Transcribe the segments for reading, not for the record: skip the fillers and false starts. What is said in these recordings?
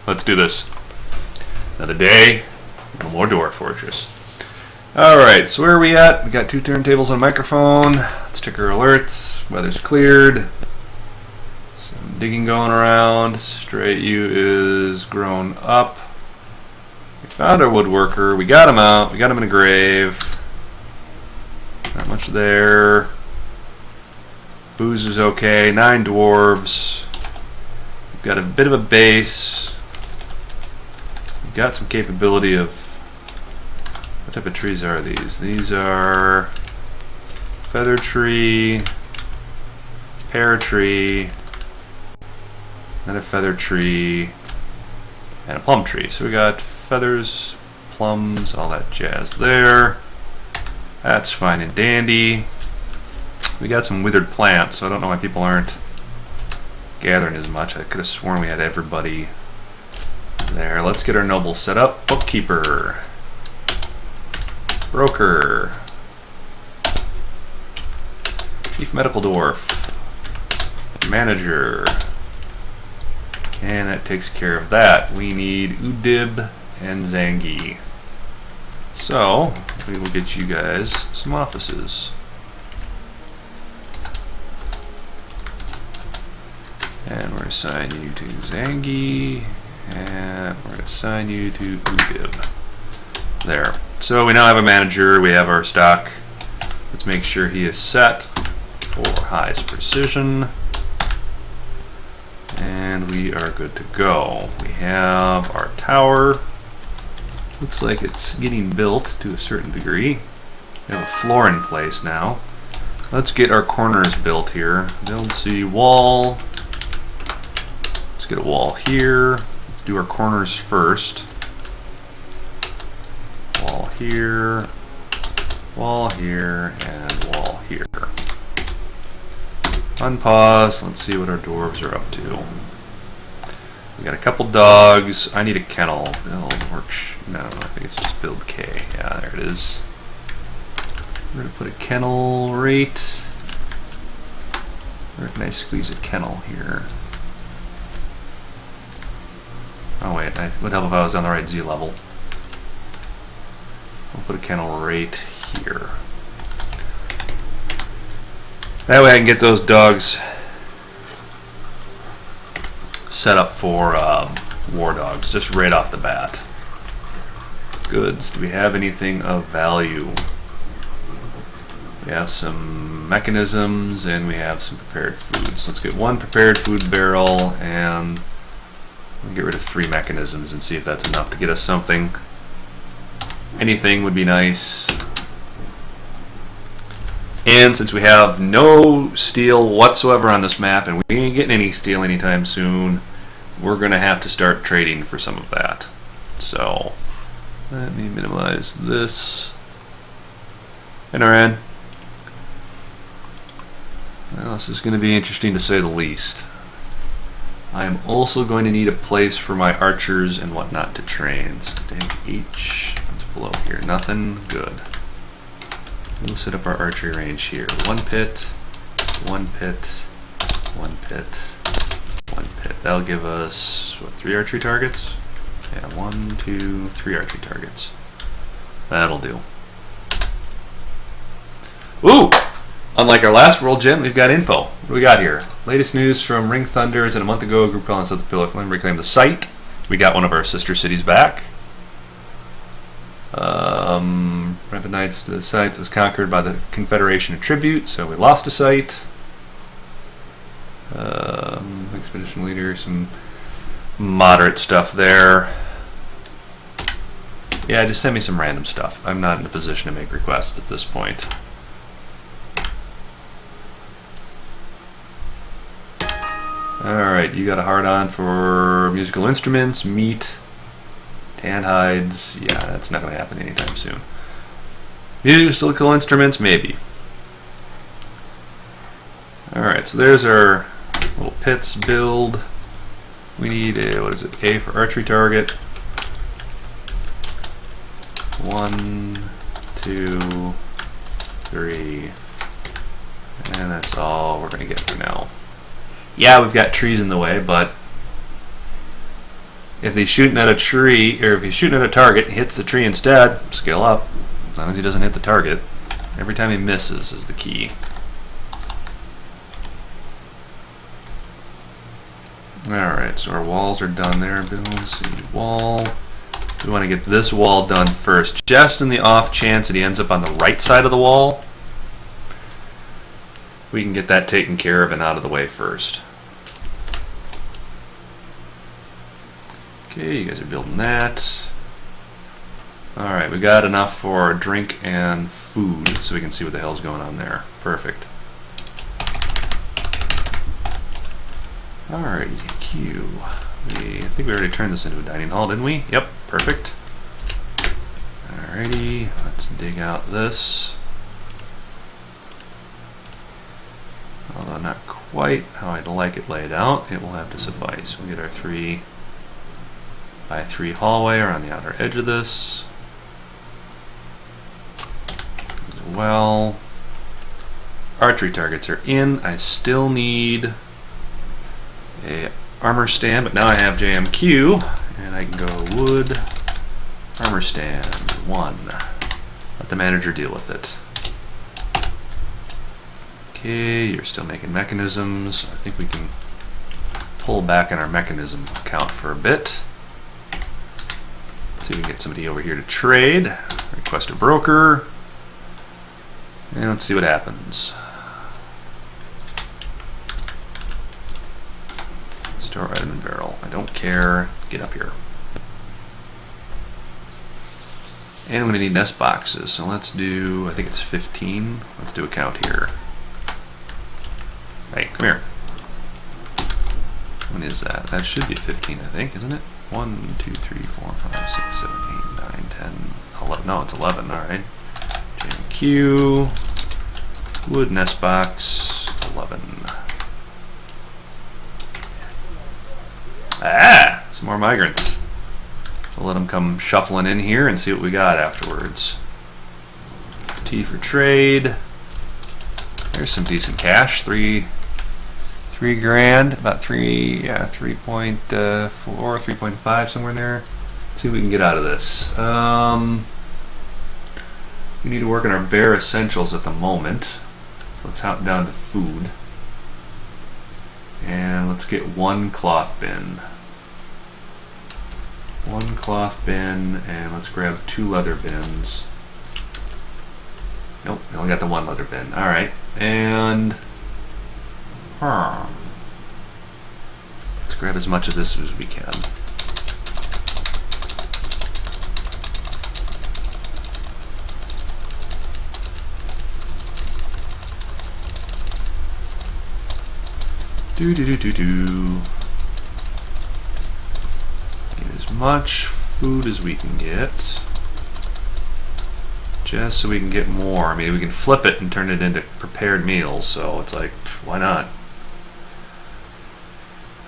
let's do this. Another day, no more Dwarf Fortress. Alright, so where are we at? We got 2 turntables and a microphone. Let's check our alerts. Weather's cleared. Some digging going around. Straight U is grown up. We found our woodworker. We got him out. We got him in a grave. Not much there. Booze is okay. 9 dwarves. We've got a bit of a base. We've got some capability of... What type of trees are these? These are feather tree, pear tree, another feather tree, and a plum tree. So we got feathers, plums, all that jazz there. That's fine and dandy. We got some withered plants, so I don't know why people aren't gathering as much. I could have sworn we had everybody there. Let's get our noble set up. Bookkeeper. Broker. Chief Medical Dwarf. Manager. And that takes care of that. We need Udib and Zangi. So, we will get you guys some offices. And we're going to assign you to Zangi. And we're going to assign you to Udib. There. So we now have a manager, we have our stock. Let's make sure he is set for highest precision. And we are good to go. We have our tower. Looks like it's getting built to a certain degree. We have a floor in place now. Let's get our corners built here. Build C wall. Let's get a wall here. Let's do our corners first. Wall here, and wall here. Unpause. Let's see what our dwarves are up to. We got a couple dogs. I need a kennel. Build work. No, I think it's just build K. Yeah, there it is. We're gonna put a kennel right. Where can I squeeze a kennel here? Oh wait, it would help if I was on the right Z level. I'll put a kennel right here. That way I can get those dogs set up for war dogs, just right off the bat. Goods. Do we have anything of value? We have some mechanisms and we have some prepared foods. Let's get 1 prepared food barrel and we'll get rid of 3 mechanisms and see if that's enough to get us something. Anything would be nice. And since we have no steel whatsoever on this map, and we ain't getting any steel anytime soon, we're going to have to start trading for some of that. So, let me minimize this. NRN. Well, this is going to be interesting to say the least. I am also going to need a place for my archers and whatnot to train. So take H. Below here, nothing. Good. We'll set up our archery range here. 1 pit, 1 pit, 1 pit, 1 pit. That'll give us, what, 3 archery targets? Yeah, 1, 2, 3 archery targets. That'll do. Ooh! Unlike our last world gem, we've got info. What do we got here? Latest news from Ring Thunder is that a month ago, a group calling South Pillar Flame reclaimed the site. We got one of our sister cities back. Rapid Knights to the site was conquered by the Confederation of Tribute, so we lost a site. Expedition leader, some moderate stuff there. Yeah, just send me some random stuff. I'm not in a position to make requests at this point. Alright, you got a hard on for musical instruments, meat, tan hides. Yeah, that's not going to happen anytime soon. Musical instruments, maybe. Alright, so there's our little pits build. We need a, what is it, A for archery target. 1, 2, 3. And that's all we're going to get for now. Yeah, we've got trees in the way, but If he's shooting at a tree, or if he's shooting at a target, hits the tree instead, scale up. As long as he doesn't hit the target. Every time he misses is the key. Alright, so our walls are done there. Build, see, wall. We want to get this wall done first, just in the off chance that he ends up on the right side of the wall. We can get that taken care of and out of the way first. Okay, you guys are building that. Alright, we got enough for drink and food, so we can see what the hell's going on there. Perfect. Alrighty, Q. I think we already turned this into a dining hall, didn't we? Yep, perfect. Alrighty, let's dig out this. Although not quite how I'd like it laid out, it will have to suffice. We'll get our 3 by 3 hallway around the outer edge of this. As well. Archery targets are in. I still need a armor stand, but now I have JMQ, and I can go wood, armor stand, 1. Let the manager deal with it. Okay, you're still making mechanisms. I think we can pull back on our mechanism count for a bit. See if we can get somebody over here to trade. Request a broker. And let's see what happens. Store item and barrel. I don't care. Get up here. And I'm going to need nest boxes. So let's do, I think it's 15. Let's do a count here. Hey, come here. What is that? That should be 15, I think, isn't it? 1, 2, 3, 4, 5, 6, 7, 8, 9, 10, 11. No, it's 11. All right. JQ. Wood nest box. 11. Ah! Some more migrants. We'll let them come shuffling in here and see what we got afterwards. T for trade. There's some decent cash. 3 grand, about 3.4, 3.5, somewhere in there. Let's see what we can get out of this. We need to work on our bare essentials at the moment. So let's hop down to food. And let's get 1 cloth bin. 1 cloth bin, and let's grab 2 leather bins. Nope, we only got the 1 leather bin. Alright, and let's grab as much of this as we can. Do. Get as much food as we can get. Just so we can get more. I mean, we can flip it and turn it into prepared meals, so it's like, why not?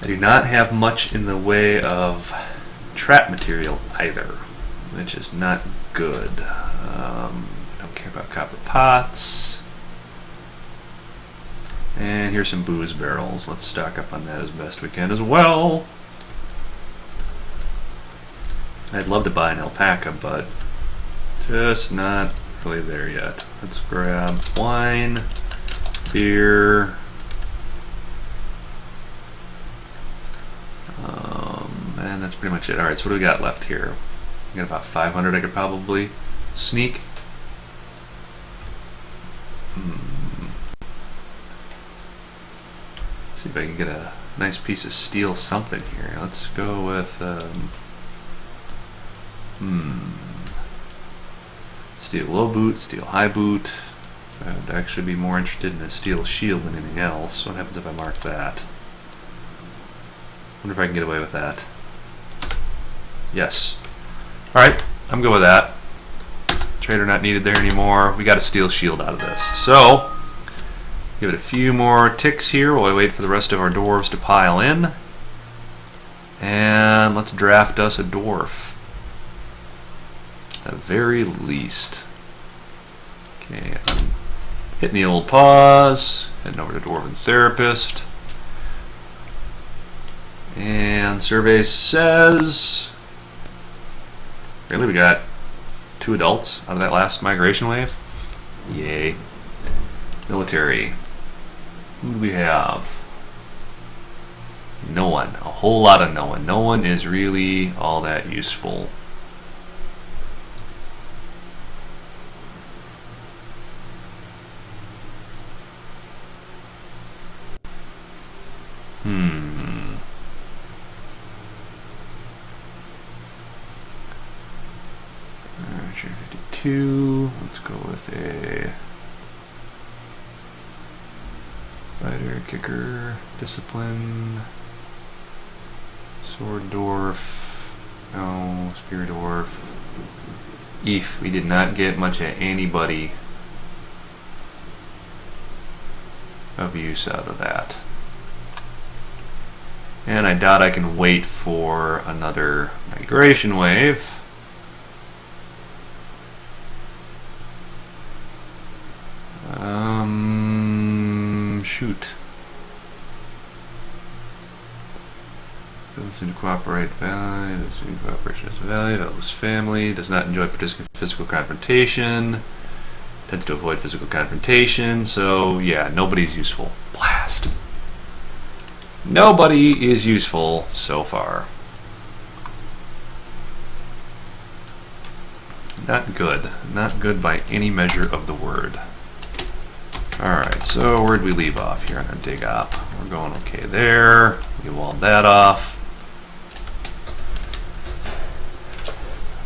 I do not have much in the way of trap material either, which is not good. Don't care about copper pots. And here's some booze barrels. Let's stock up on that as best we can as well. I'd love to buy an alpaca, but just not really there yet. Let's grab wine, beer, and that's pretty much it. Alright, so what do we got left here? We got about 500 I could probably sneak. Let's see if I can get a nice piece of steel something here. Let's go with steel low boot, steel high boot. I'd actually be more interested in a steel shield than anything else. What happens if I mark that? Wonder if I can get away with that. Yes. Alright, I'm good with that. Trader not needed there anymore. We got a steel shield out of this. So, give it a few more ticks here while I wait for the rest of our dwarves to pile in. And let's draft us a dwarf. At the very least. Okay, I'm hitting the old pause, heading over to Dwarven Therapist. And survey says, really, we got 2 adults out of that last migration wave. Yay. Military. Who do we have? No one. A whole lot of no one. No one is really all that useful. Archer 52. Let's go with a fighter, kicker, discipline, sword dwarf, no, spear dwarf. Eef, we did not get much of anybody of use out of that. And I doubt I can wait for another migration wave. Shoot. Doesn't seem to cooperate. Value. Doesn't seem to cooperation as value. Develops family. Does not enjoy participating in physical confrontation. Tends to avoid physical confrontation. So yeah, nobody's useful. Blast. Nobody is useful so far. Not good. Not good by any measure of the word. Alright, so where'd we leave off here on our dig op? We're going okay there. We walled that off.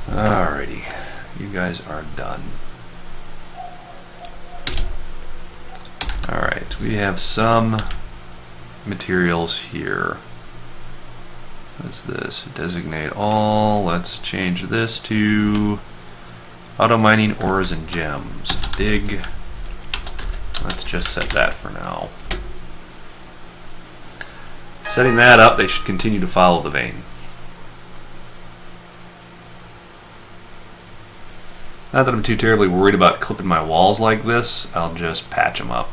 Alrighty, you guys are done. Alright, we have some materials here. What is this? Designate all. Let's change this to auto mining ores and gems. Dig. Let's just set that for now. Setting that up, they should continue to follow the vein. Not that I'm too terribly worried about clipping my walls like this, I'll just patch them up.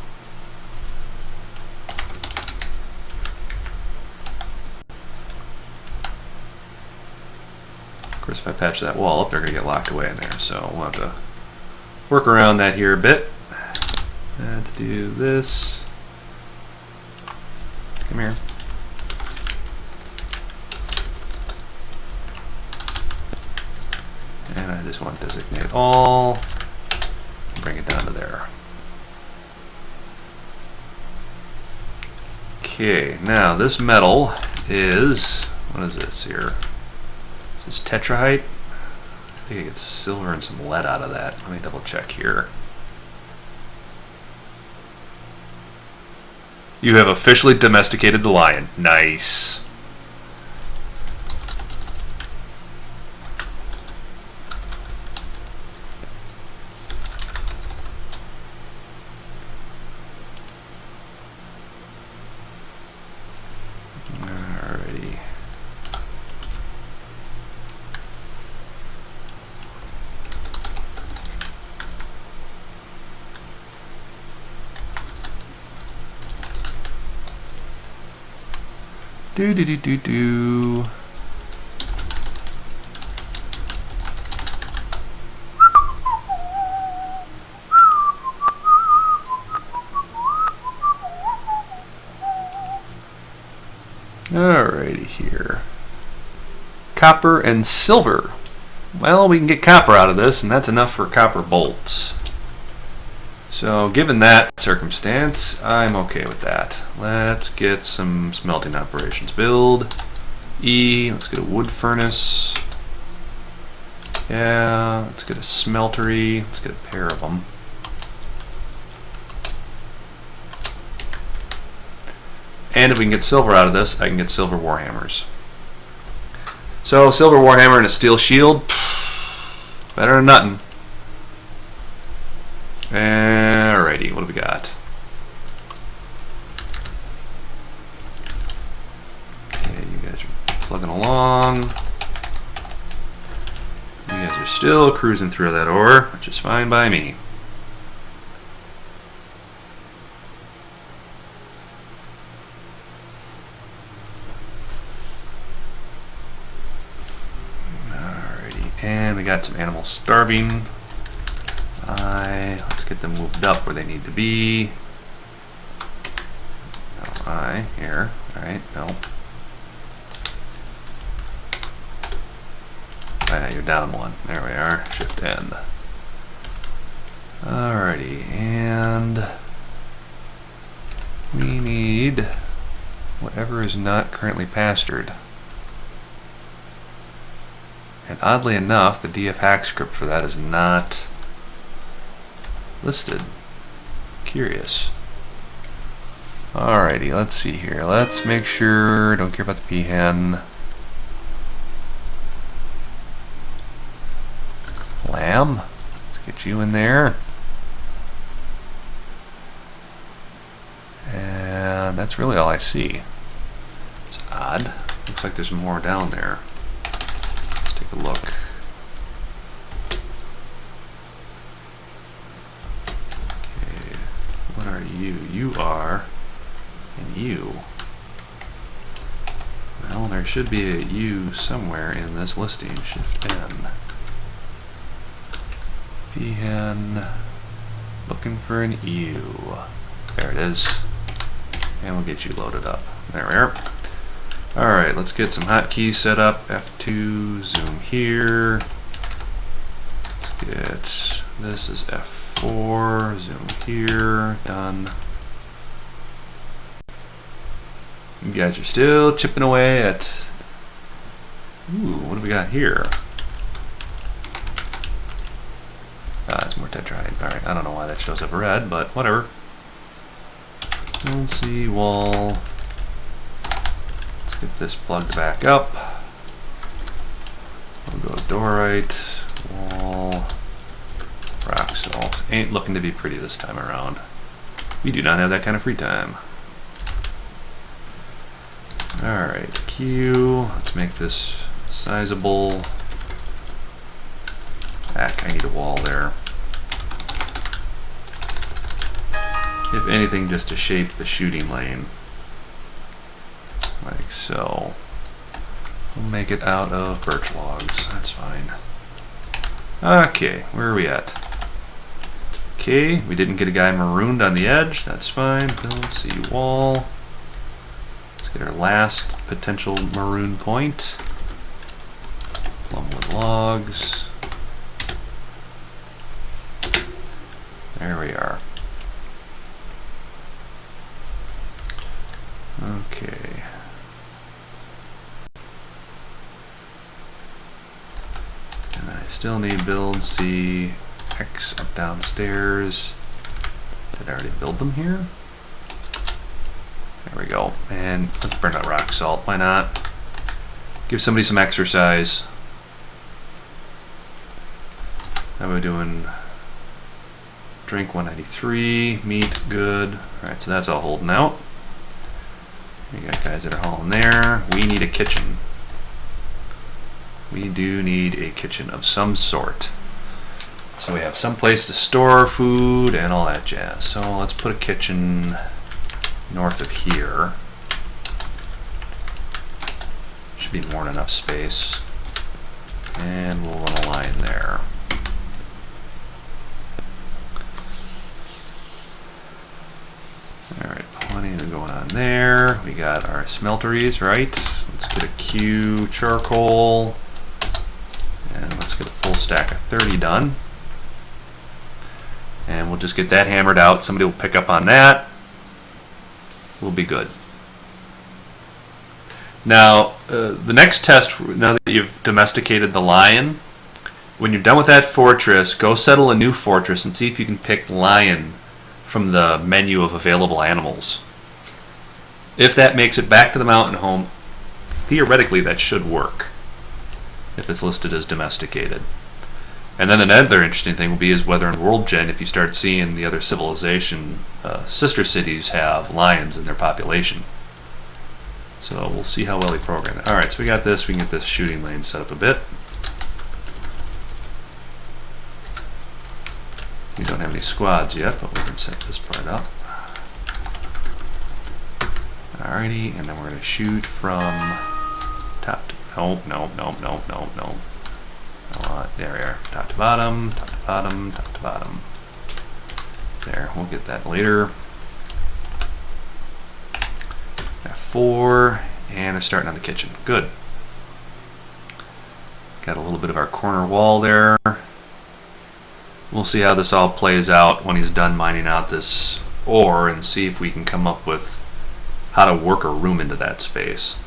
Of course, if I patch that wall up, they're going to get locked away in there, so we'll have to work around that here a bit. Let's do this. Come here. And I just want to designate all. Bring it down to there. Okay, now this metal is, what is this here? Is this tetrahite? I think I get silver and some lead out of that. Let me double check here. You have officially domesticated the lion. Nice. Alrighty. Do. Alrighty here. Copper and silver. Well, we can get copper out of this, and that's enough for copper bolts. So, given that circumstance, I'm okay with that. Let's get some smelting operations. Build. E. Let's get a wood furnace. Yeah, let's get a smeltery. Let's get a pair of them. And if we can get silver out of this, I can get silver warhammers. So, silver warhammer and a steel shield. Better than nothing. Alrighty, what do we got? Okay, you guys are plugging along. You guys are still cruising through that ore, which is fine by me. And we got some animals starving. Let's get them moved up where they need to be. No, here. Alright, no. You're down one. There we are. Shift N. Alrighty, and we need whatever is not currently pastured. And oddly enough, the df hack script for that is not listed. Curious. Alrighty, let's see here. Let's make sure, don't care about the peahen. Lamb, let's get you in there. And that's really all I see. It's odd. Looks like there's more down there. Let's take a look. Okay, what are you? You are, and you. Well, there should be a U somewhere in this listing. Shift N. Peahen, looking for an U. There it is. And we'll get you loaded up. There we are. Alright, let's get some hotkeys set up. F2, zoom here. Let's get, this is F4, zoom here, done. You guys are still chipping away at, ooh, what do we got here? It's more tetrahydrite. Alright, I don't know why that shows up red, but whatever. Let's see, wall. Let's get this plugged back up. We'll go Dorite, wall, rock salt. Ain't looking to be pretty this time around. We do not have that kind of free time. Alright, Q. Let's make this sizable. Heck, I need a wall there. If anything, just to shape the shooting lane. Like so. We'll make it out of birch logs. That's fine. Okay, where are we at? Okay, we didn't get a guy marooned on the edge. That's fine. Build C wall. Let's get our last potential maroon point. Plumb with logs. There we are. Okay. And I still need build C X up downstairs. Did I already build them here? There we go. And let's burn out rock salt. Why not? Give somebody some exercise. How are we doing? Drink 193, meat good. Alright, so that's all holding out. You got guys that are hauling there. We need a kitchen. We do need a kitchen of some sort. So we have some place to store food and all that jazz. So let's put a kitchen north of here. Should be more than enough space. And we'll run a line there. Alright, plenty going on there. We got our smelteries, right? Let's get a Q charcoal. And let's get a full stack of 30 done. And we'll just get that hammered out. Somebody will pick up on that. We'll be good. Now, the next test, now that you've domesticated the lion, when you're done with that fortress, go settle a new fortress and see if you can pick lion from the menu of available animals. If that makes it back to the mountain home, theoretically that should work if it's listed as domesticated. And then another interesting thing will be is whether in World Gen, if you start seeing the other civilization sister cities have lions in their population. So we'll see how well we program it. Alright, so we got this. We can get this shooting lane set up a bit. We don't have any squads yet, but we can set this part up. Alrighty, and then we're going to shoot from top to, no. There we are. Top to bottom, top to bottom, top to bottom. There, we'll get that later. Got 4, and they're starting on the kitchen. Good. Got a little bit of our corner wall there. We'll see how this all plays out when he's done mining out this ore and see if we can come up with how to work a room into that space.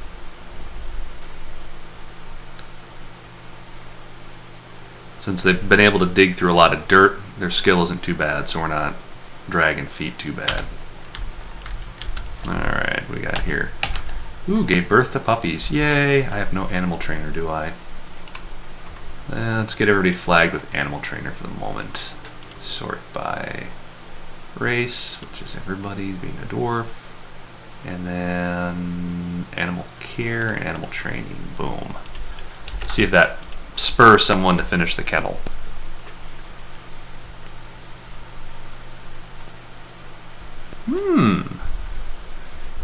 Since they've been able to dig through a lot of dirt, their skill isn't too bad, so we're not dragging feet too bad. Alright, what we got here? Ooh, gave birth to puppies. Yay! I have no animal trainer, do I? Let's get everybody flagged with animal trainer for the moment. Sort by race, which is everybody being a dwarf. And then animal care and animal training. Boom. See if that spurs someone to finish the kettle.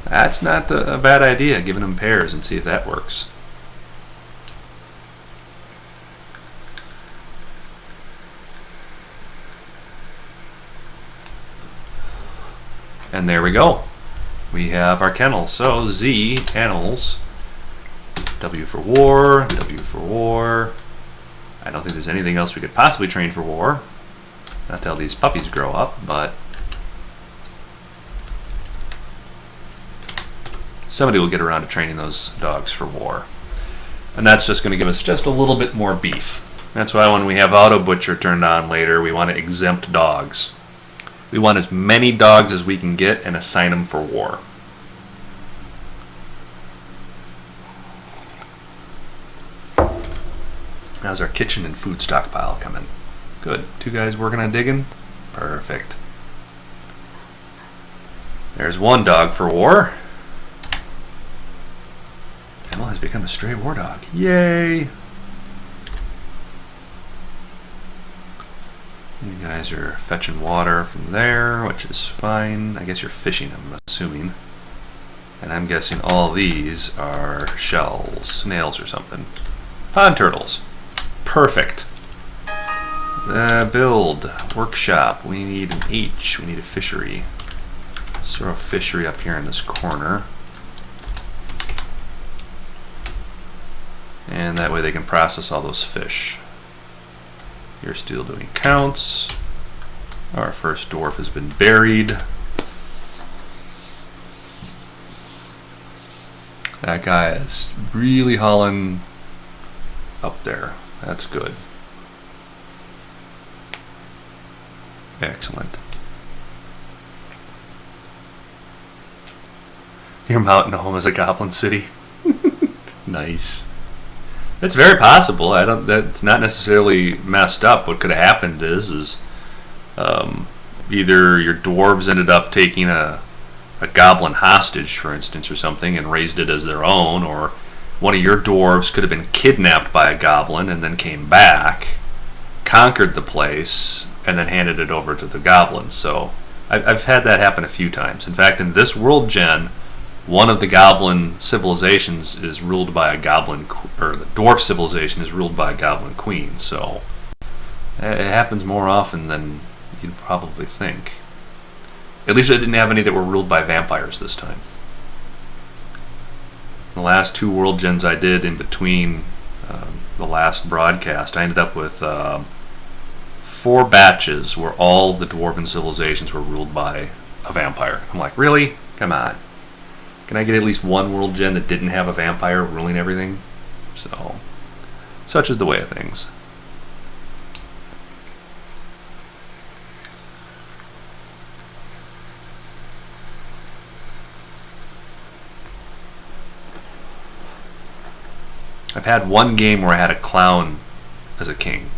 That's not a bad idea, giving them pairs and see if that works. And there we go. We have our kennels. So Z, kennels. W for war, W for war. I don't think there's anything else we could possibly train for war. Not till these puppies grow up, but somebody will get around to training those dogs for war. And that's just going to give us just a little bit more beef. That's why when we have Auto Butcher turned on later, we want to exempt dogs. We want as many dogs as we can get and assign them for war. How's our kitchen and food stockpile coming? Good. 2 guys working on digging? Perfect. There's 1 dog for war. Emil has become a stray war dog. Yay! You guys are fetching water from there, which is fine. I guess you're fishing, I'm assuming. And I'm guessing all these are shells, snails or something. Pond turtles. Perfect. Build. Workshop. We need an H. We need a fishery. Let's throw a fishery up here in this corner. And that way they can process all those fish. You're still doing counts. Our first dwarf has been buried. That guy is really hauling up there. That's good. Excellent. Your mountain home is a goblin city. Nice. It's very possible. That's not necessarily messed up. What could have happened is either your dwarves ended up taking a goblin hostage, for instance, or something, and raised it as their own, or one of your dwarves could have been kidnapped by a goblin and then came back, conquered the place, and then handed it over to the goblins. So I've had that happen a few times. In fact, in this world gen, one of the goblin civilizations is ruled by a goblin, or the dwarf civilization is ruled by a goblin queen. So it happens more often than you'd probably think. At least I didn't have any that were ruled by vampires this time. The last 2 world gens I did in between the last broadcast, I ended up with 4 batches where all the dwarven civilizations were ruled by a vampire. I'm like, really? Come on. Can I get at least 1 world gen that didn't have a vampire ruling everything? So, such is the way of things. I've had 1 game where I had a clown as a king.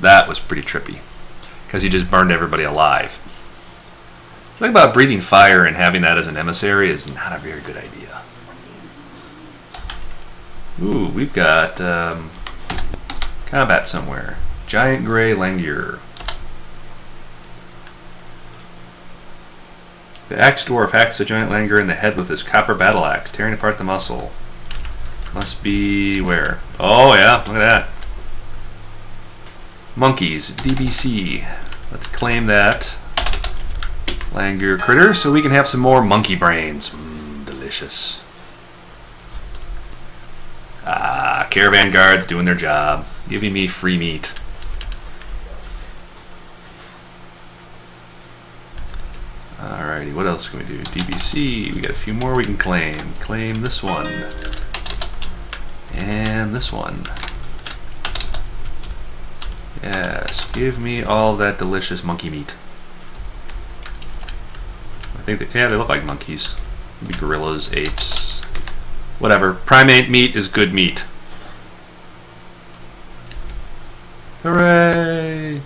That was pretty trippy, because he just burned everybody alive. The thing about breathing fire and having that as an emissary is not a very good idea. Ooh, we've got combat somewhere. Giant Grey Langier. The axe dwarf hacks the giant Langier in the head with his copper battle axe, tearing apart the muscle. Must be where? Oh yeah, look at that. Monkeys, DBC. Let's claim that Langur critter so we can have some more monkey brains. Delicious. Ah, caravan guards doing their job, giving me free meat. Alrighty, what else can we do? DBC, we got a few more we can claim. Claim this one. And this one. Yes, give me all that delicious monkey meat. I think that, yeah, they look like monkeys. Maybe gorillas, apes, whatever. Primate meat is good meat. Hooray!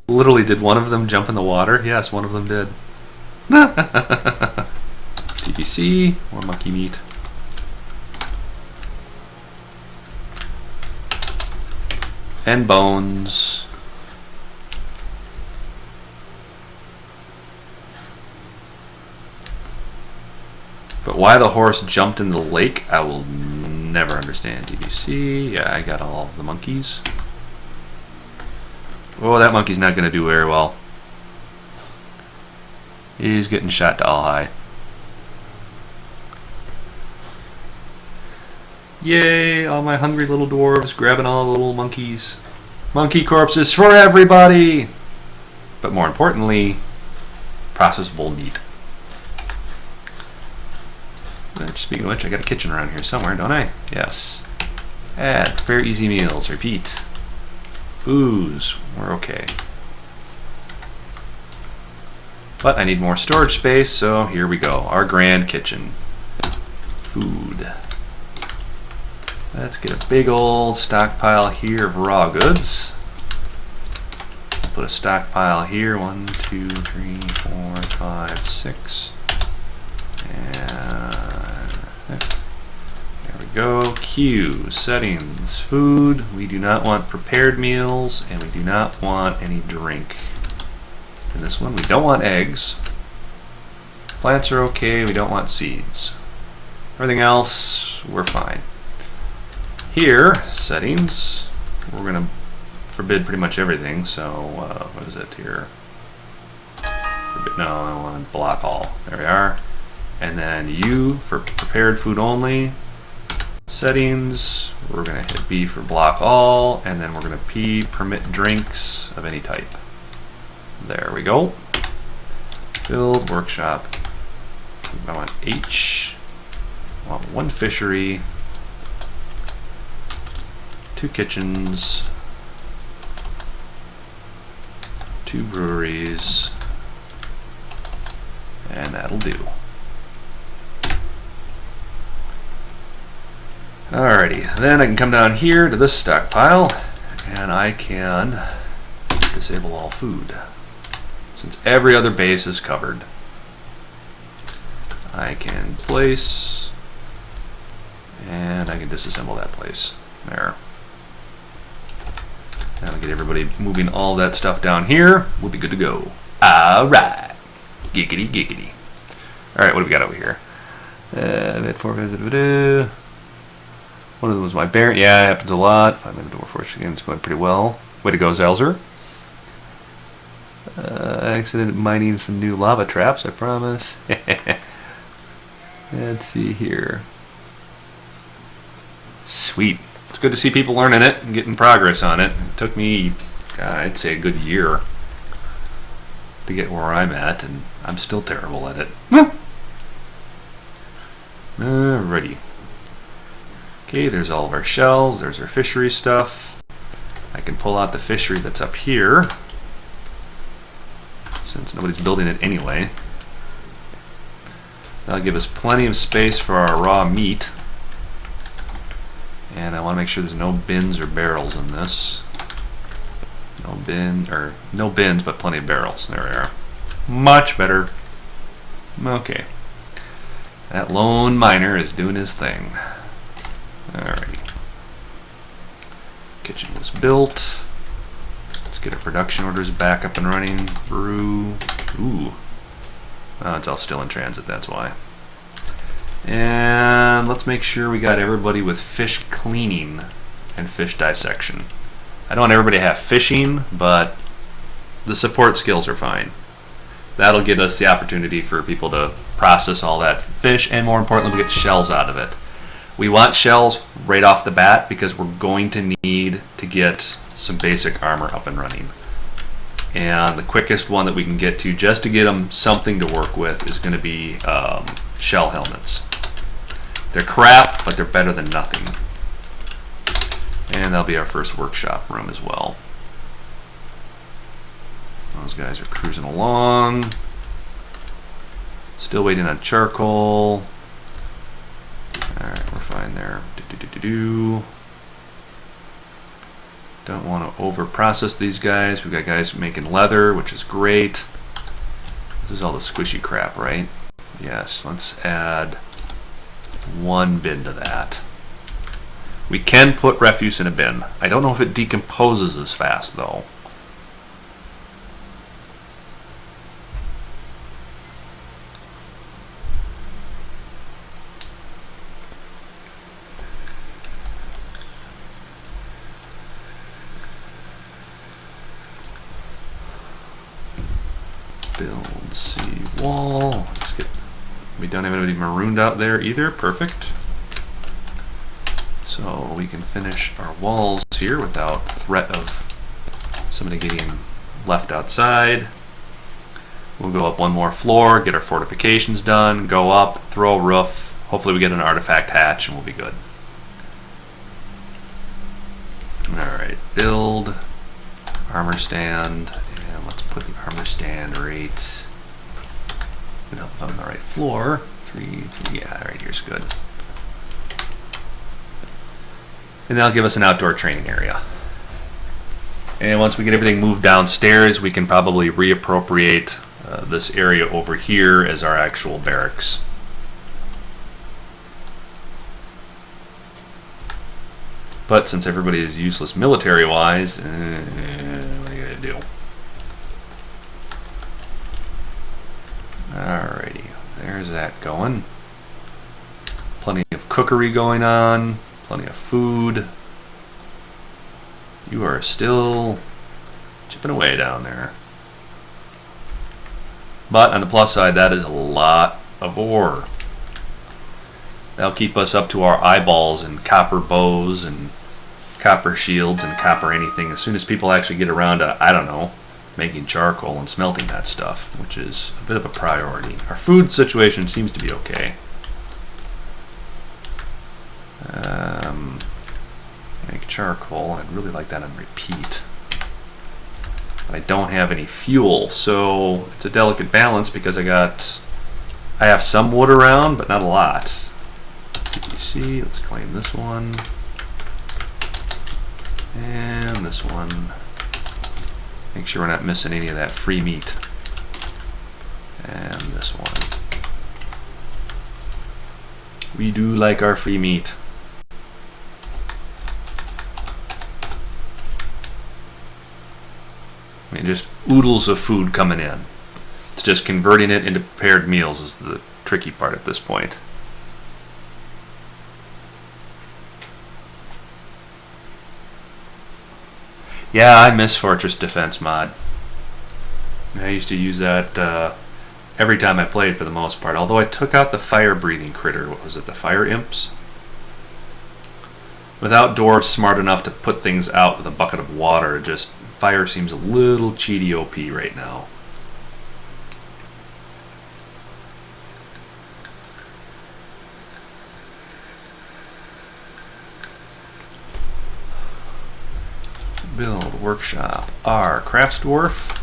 Literally, did one of them jump in the water? Yes, one of them did. TBC, more monkey meat. And bones. But why the horse jumped in the lake, I will never understand. DBC, yeah, I got all the monkeys. Oh, that monkey's not going to do very well. He's getting shot to all high. Yay, all my hungry little dwarves grabbing all the little monkeys. Monkey corpses for everybody! But more importantly, processable meat. Speaking of which, I got a kitchen around here somewhere, don't I? Yes. Add, prepare easy meals, repeat. Booze, we're okay. But I need more storage space, so here we go. Our grand kitchen. Food. Let's get a big old stockpile here of raw goods. Put a stockpile here. 1, 2, 3, 4, 5, 6. And there we go. Q, settings, food. We do not want prepared meals, and we do not want any drink. In this one, we don't want eggs. Plants are okay. We don't want seeds. Everything else, we're fine. Here, settings, we're going to forbid pretty much everything. So, what is it here? Forbid, no, I want to block all. There we are. And then U for prepared food only. Settings, we're going to hit B for block all, and then we're going to P, permit drinks of any type. There we go. Build workshop. I want H. I want 1 fishery. 2 kitchens. 2 breweries. And that'll do. Alrighty, then I can come down here to this stockpile and I can disable all food. Since every other base is covered, I can place and I can disassemble that place. There. That'll get everybody moving all that stuff down here. We'll be good to go. Alright. Giggity giggity. Alright, what do we got over here? One of them was my Baron. Yeah, it happens a lot. 5-minute Dwarf Force again, it's going pretty well. Way to go, Zelzer. Accident mining some new lava traps, I promise. Let's see here. Sweet. It's good to see people learning it and getting progress on it. It took me, I'd say, a good year to get where I'm at, and I'm still terrible at it. Alrighty. Okay, there's all of our shells. There's our fishery stuff. I can pull out the fishery that's up here, since nobody's building it anyway. That'll give us plenty of space for our raw meat. And I want to make sure there's no bins or barrels in this. No bins, but plenty of barrels. There we are. Much better. Okay. That lone miner is doing his thing. Alrighty. Kitchen was built. Let's get our production orders back up and running. Brew. Ooh. Oh, it's all still in transit, that's why. And let's make sure we got everybody with fish cleaning and fish dissection. I don't want everybody to have fishing, but the support skills are fine. That'll give us the opportunity for people to process all that fish, and more importantly, we get shells out of it. We want shells right off the bat because we're going to need to get some basic armor up and running. And the quickest one that we can get to, just to get them something to work with, is going to be shell helmets. They're crap, but they're better than nothing. And that'll be our first workshop room as well. Those guys are cruising along. Still waiting on charcoal. Alright, we're fine there. Don't want to over process these guys. We've got guys making leather, which is great. This is all the squishy crap, right? Yes, let's add 1 bin to that. We can put refuse in a bin. I don't know if it decomposes as fast though. Build sea wall. Let's get. We don't have anybody marooned out there either. Perfect. So we can finish our walls here without threat of somebody getting left outside. We'll go up 1 more floor, get our fortifications done, go up, throw a roof. Hopefully we get an artifact hatch and we'll be good. Alright, build, armor stand, and let's put the armor stand right, on the right floor. 3, yeah, right here's good. And that'll give us an outdoor training area. And once we get everything moved downstairs, we can probably reappropriate this area over here as our actual barracks. But since everybody is useless military-wise, what are you gonna do? Alrighty, there's that going. Plenty of cookery going on. Plenty of food. You are still chipping away down there. But on the plus side, that is a lot of ore. That'll keep us up to our eyeballs in copper bows and copper shields and copper anything as soon as people actually get around to, I don't know, making charcoal and smelting that stuff, which is a bit of a priority. Our food situation seems to be okay. Make charcoal. I'd really like that on repeat. But I don't have any fuel, so it's a delicate balance because I have some wood around, but not a lot. PPC, let's claim this one. And this one. Make sure we're not missing any of that free meat. And this one. We do like our free meat. I mean, just oodles of food coming in. It's just converting it into prepared meals is the tricky part at this point. Yeah, I miss Fortress Defense mod. I used to use that every time I played for the most part, although I took out the fire-breathing critter. What was it, the fire imps? Without dwarves smart enough to put things out with a bucket of water, just fire seems a little cheaty OP right now. Build, workshop, R, crafts dwarf,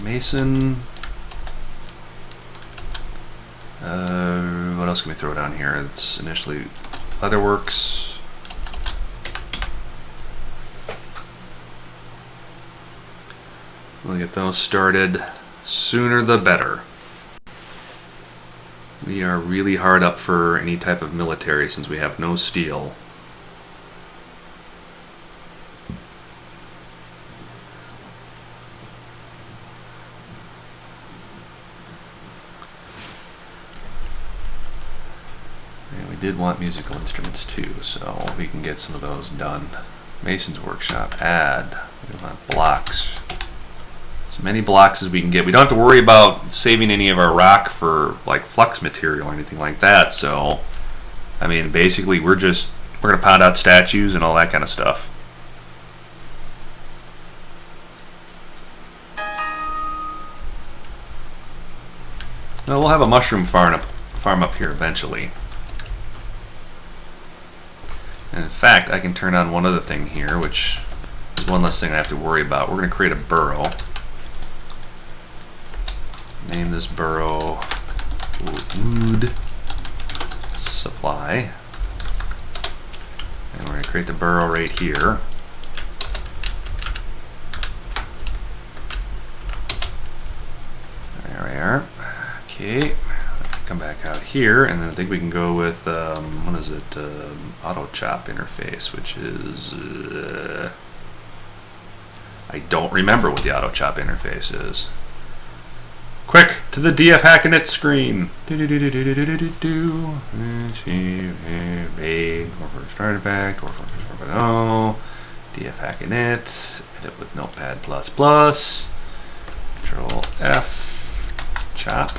mason. What else can we throw down here? It's initially leatherworks. We'll get those started. Sooner the better. We are really hard up for any type of military since we have no steel. And we did want musical instruments too, so we can get some of those done. Mason's Workshop, add. We want blocks. As many blocks as we can get. We don't have to worry about saving any of our rock for like flux material or anything like that. So, I mean, basically we're gonna pound out statues and all that kind of stuff. Well, we'll have a mushroom farm up here eventually. And in fact, I can turn on one other thing here, which is one less thing I have to worry about. We're going to create a burrow. Name this burrow wood supply. And we're going to create the burrow right here. There we are. Okay. Come back out here, and then I think we can go with what is it? Auto chop interface, which is I don't remember what the auto chop interface is. Quick to the DF Hackinit screen. First artifact or first 4.0. DF Hackinit. Edit with Notepad++. Control F. Chop.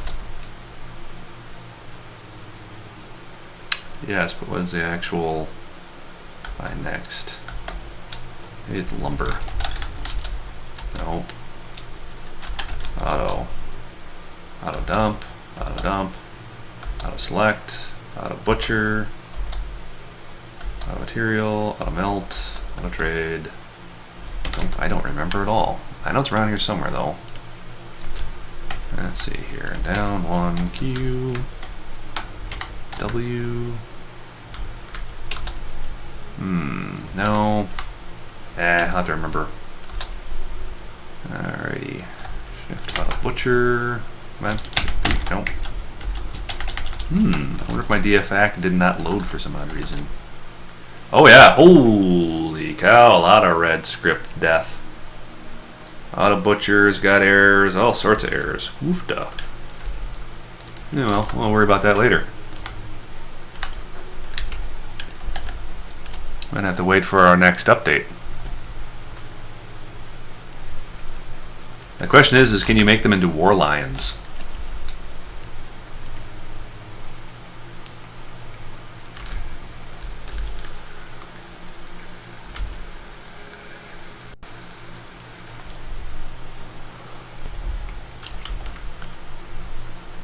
Yes, but what is the actual find next? Maybe it's lumber. Nope. Auto dump, auto select, auto butcher, auto material, auto melt, auto trade. I don't remember at all. I know it's around here somewhere though. Let's see here. Down 1 Q W. No. I'll have to remember. Alrighty. Shift auto butcher. Come on. Nope. I wonder if my DFAC did not load for some odd reason. Oh yeah. Holy cow. A lot of red script death. Auto butcher's got errors. All sorts of errors. Woofda. Yeah, well, we'll worry about that later. I'm going to have to wait for our next update. The question is can you make them into war lions?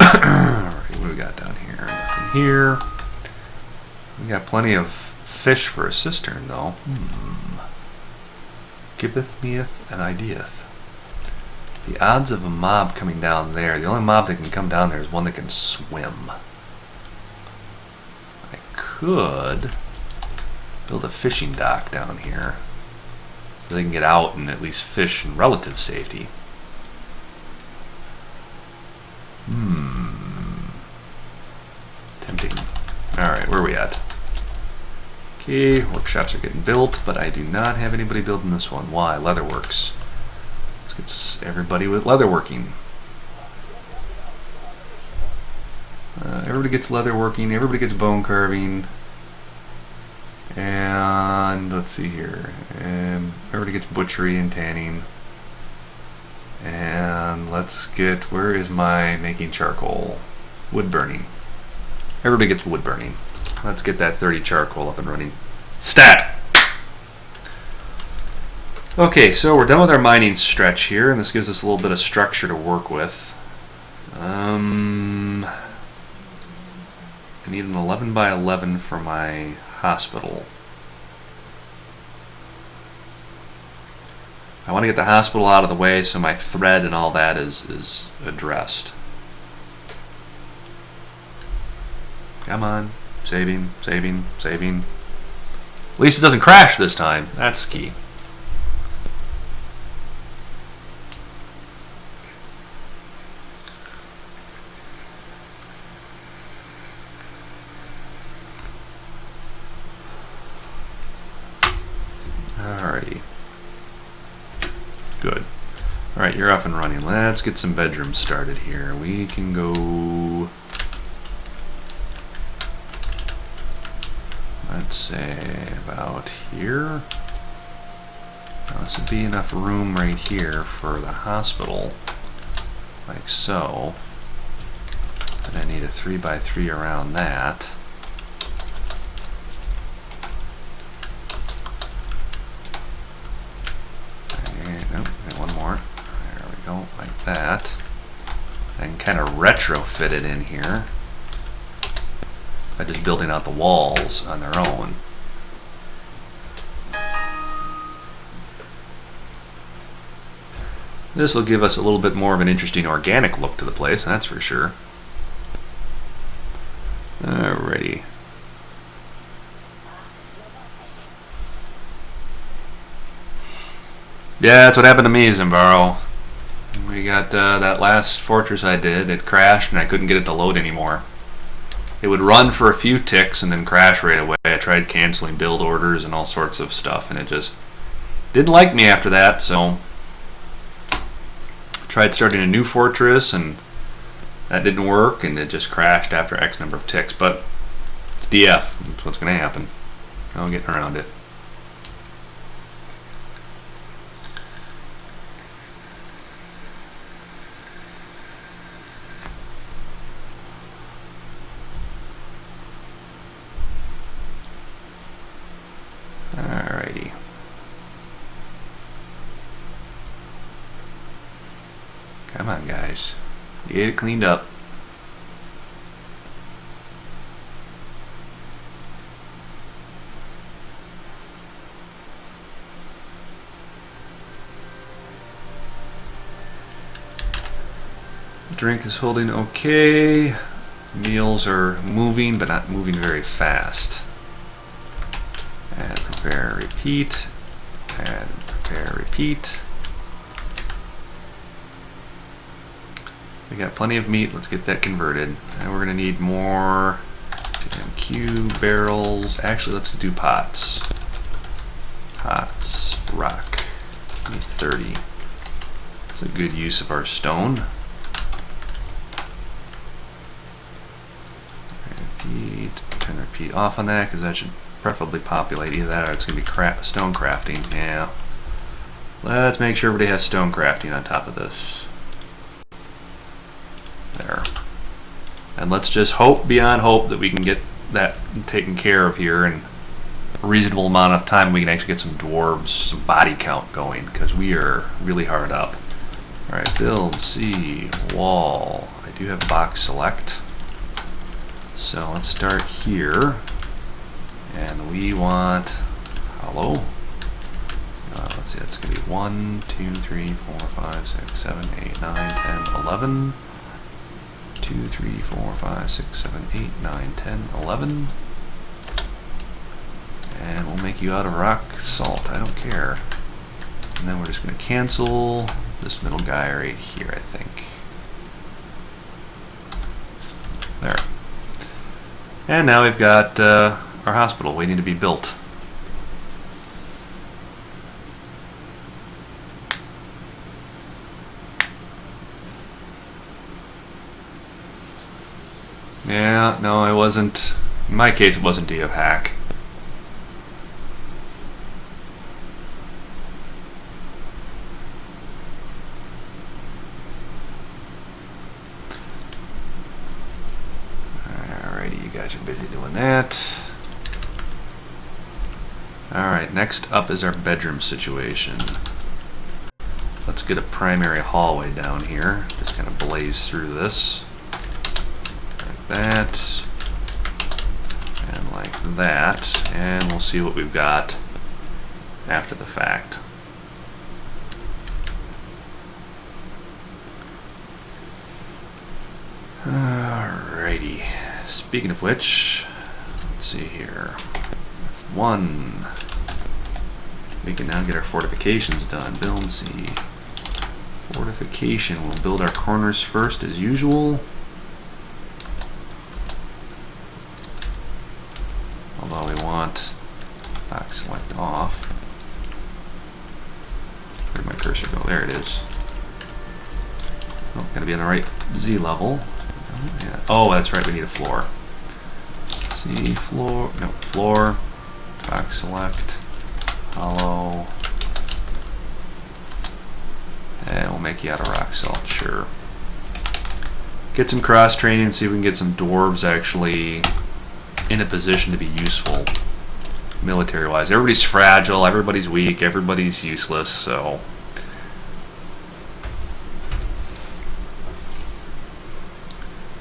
Alright, what do we got down here? Nothing here. We got plenty of fish for a cistern, though. Giveth meeth an ideath. The odds of a mob coming down there, the only mob that can come down there is one that can swim. I could build a fishing dock down here so they can get out and at least fish in relative safety. Tempting. Alright, where are we at? Okay, workshops are getting built, but I do not have anybody building this one. Why? Leatherworks. Let's get everybody with leatherworking. Everybody gets leatherworking, everybody gets bone carving. And let's see here. Everybody gets butchery and tanning. And let's get, where is my making charcoal? Wood burning. Everybody gets wood burning. Let's get that 30 charcoal up and running. Stat! Okay, so we're done with our mining stretch here, and this gives us a little bit of structure to work with. I need an 11 by 11 for my hospital. I want to get the hospital out of the way so my thread and all that is addressed. Come on. Saving, saving, saving. At least it doesn't crash this time. That's key. Alrighty. Good. Alright, you're off and running. Let's get some bedrooms started here. We can go let's say about here. Now, this would be enough room right here for the hospital, like so. And I need a 3x3 around that. And, nope, one more. There we go, like that. I can kind of retrofit it in here by just building out the walls on their own. This will give us a little bit more of an interesting organic look to the place, that's for sure. Alrighty. Yeah, that's what happened to me, Zimbaro. We got that last fortress I did, it crashed and I couldn't get it to load anymore. It would run for a few ticks and then crash right away. I tried canceling build orders and all sorts of stuff and it just didn't like me after that, so I tried starting a new fortress and that didn't work and it just crashed after X number of ticks, but it's DF, that's what's going to happen. No getting around it. Alrighty. Come on, guys. Get it cleaned up. Drink is holding okay. Meals are moving, but not moving very fast. Add, prepare, repeat. Add, prepare, repeat. We got plenty of meat. Let's get that converted. And we're going to need more MQ barrels. Actually, let's do pots. Pots, rock. Need 30. It's a good use of our stone. Repeat. Turn repeat off on that because that should preferably populate either that or it's going to be stone crafting. Yeah. Let's make sure everybody has stone crafting on top of this. There. And let's just hope beyond hope that we can get that taken care of here in a reasonable amount of time. We can actually get some dwarves, some body count going because we are really hard up. Alright, build, C, wall. I do have box select. So let's start here. And we want hollow. Let's see, that's going to be 1, 2, 3, 4, 5, 6, 7, 8, 9, 10, 11. 2, 3, 4, 5, 6, 7, 8, 9, 10, 11. And we'll make you out of rock salt, I don't care. And then we're just going to cancel this middle guy right here, I think. There. And now we've got our hospital waiting to be built. Yeah, no, it wasn't. In my case, it wasn't DF hack. Alrighty, you guys are busy doing that. Alright, next up is our bedroom situation. Let's get a primary hallway down here. Just kind of blaze through this. That and like that, and we'll see what we've got after the fact. Alrighty, speaking of which, let's see here. 1, we can now get our fortifications done. Build C. Fortification, we'll build our corners first as usual. Although we want box select off. Where'd my cursor go? There it is. Oh, gotta be on the right Z level. Oh, yeah. Oh, that's right, we need a floor. see, floor, no, floor, rock select, hollow, and we'll make you out of rock salt, sure. Get some cross training and see if we can get some dwarves actually in a position to be useful military wise. Everybody's fragile, everybody's weak, everybody's useless, so.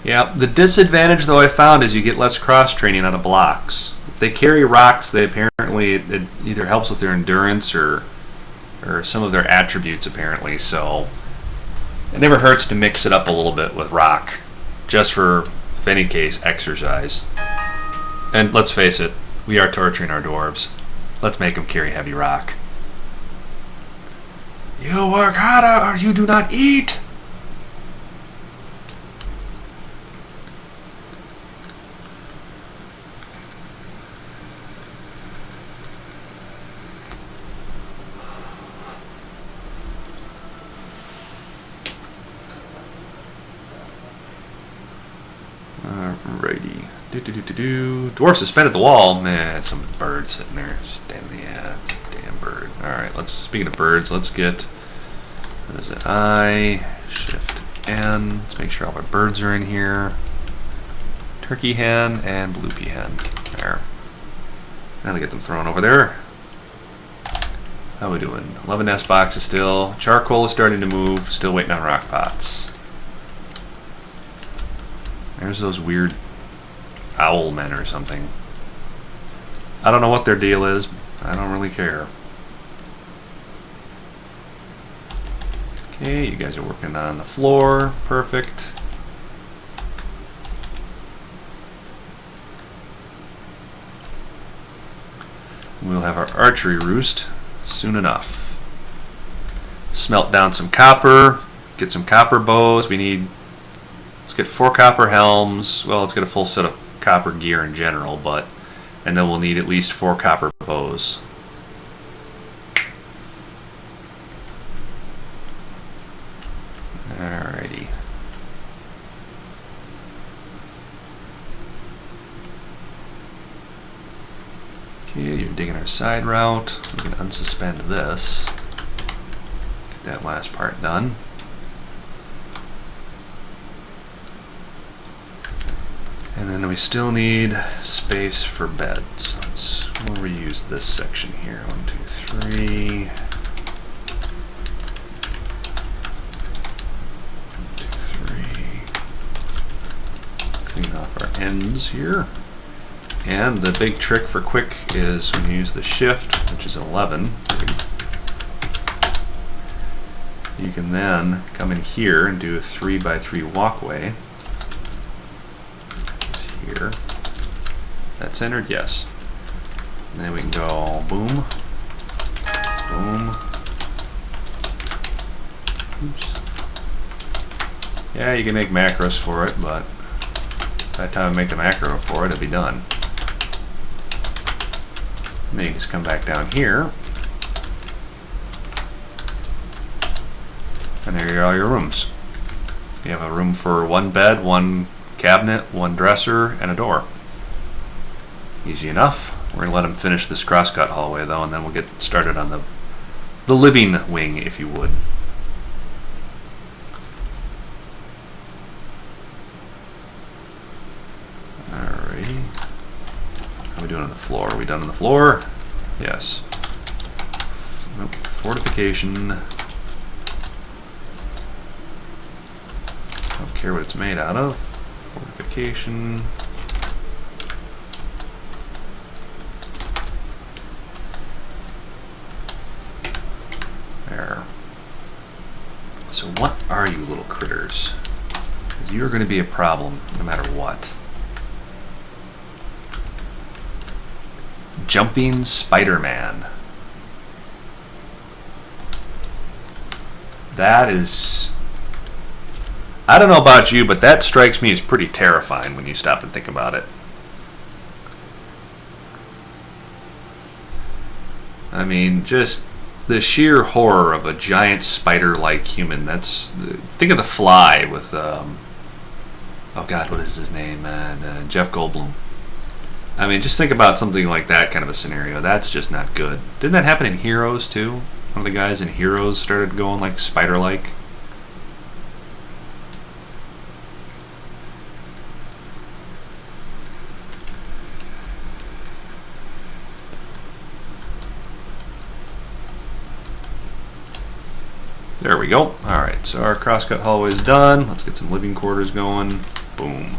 Yeah, the disadvantage though I found is you get less cross training out of blocks. If they carry rocks, they apparently, it either helps with their endurance or some of their attributes apparently, so it never hurts to mix it up a little bit with rock, just for, if any case, exercise. And let's face it, we are torturing our dwarves. Let's make them carry heavy rock. You work harder or you do not eat! Alrighty. Dwarf suspended the wall. Man, some bird sitting there. Yeah, it's a damn bird. Alright, speaking of birds, let's get, what is it? I, Shift N. Let's make sure all our birds are in here. Turkey hen and blue pea hen. There. Now to get them thrown over there. How are we doing? 11 nest boxes still. Charcoal is starting to move. Still waiting on rock pots. There's those weird owl men or something. I don't know what their deal is. I don't really care. Okay, you guys are working on the floor. Perfect. We'll have our archery roost soon enough. Smelt down some copper. Get some copper bows. We need... Let's get 4 copper helms. Well, let's get a full set of copper gear in general, but... And then we'll need at least 4 copper bows. Alrighty. Okay, you're digging our side route. We can unsuspend this. Get that last part done. And then we still need space for beds. We'll reuse this section here. 1, 2, 3. 1, 2, 3. Clean off our ends here. And the big trick for quick is when you use the shift, which is 11, you can then come in here and do a 3x3 walkway. Here. That's centered, yes. And then we can go boom, boom. Oops. Yeah, you can make macros for it, but by the time I make the macro for it, it'll be done. And then you just come back down here. And there are all your rooms. You have a room for 1 bed, 1 cabinet, 1 dresser, and a door. Easy enough. We're going to let him finish this crosscut hallway though, and then we'll get started on the living wing, if you would. Alrighty. How are we doing on the floor? Are we done on the floor? Yes. Nope. Fortification. Don't care what it's made out of. Fortification. There. So what are you little critters? You're going to be a problem no matter what. Jumping Spider-Man. That is... I don't know about you, but that strikes me as pretty terrifying when you stop and think about it. I mean, just the sheer horror of a giant spider-like human. That's... Think of The Fly with... oh God, what is his name? Jeff Goldblum. I mean, just think about something like that kind of a scenario. That's just not good. Didn't that happen in Heroes too? One of the guys in Heroes started going like spider-like. There we go. Alright, so our crosscut hallway is done. Let's get some living quarters going. Boom.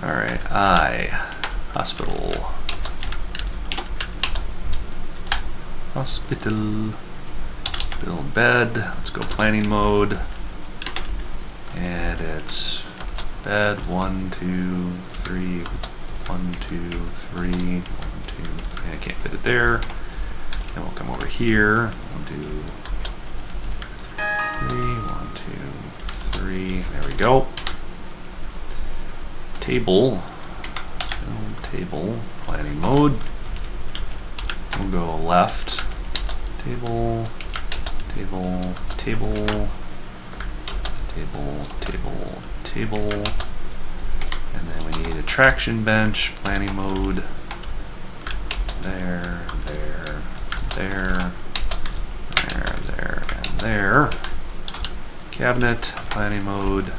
Alright, hospital. Hospital. Build bed. Let's go planning mode. And it's bed 1, 2, 3, 1, 2, 3, 1, 2. I can't fit it there. Then we'll come over here. 1, 2, 3, 1, 2, 3. There we go. Table. Table. Planning mode. We'll go left. Table. Table. Table. Table. Table. Table. And then we need a traction bench. Planning mode. There. There. There, and there. Cabinet, planning mode.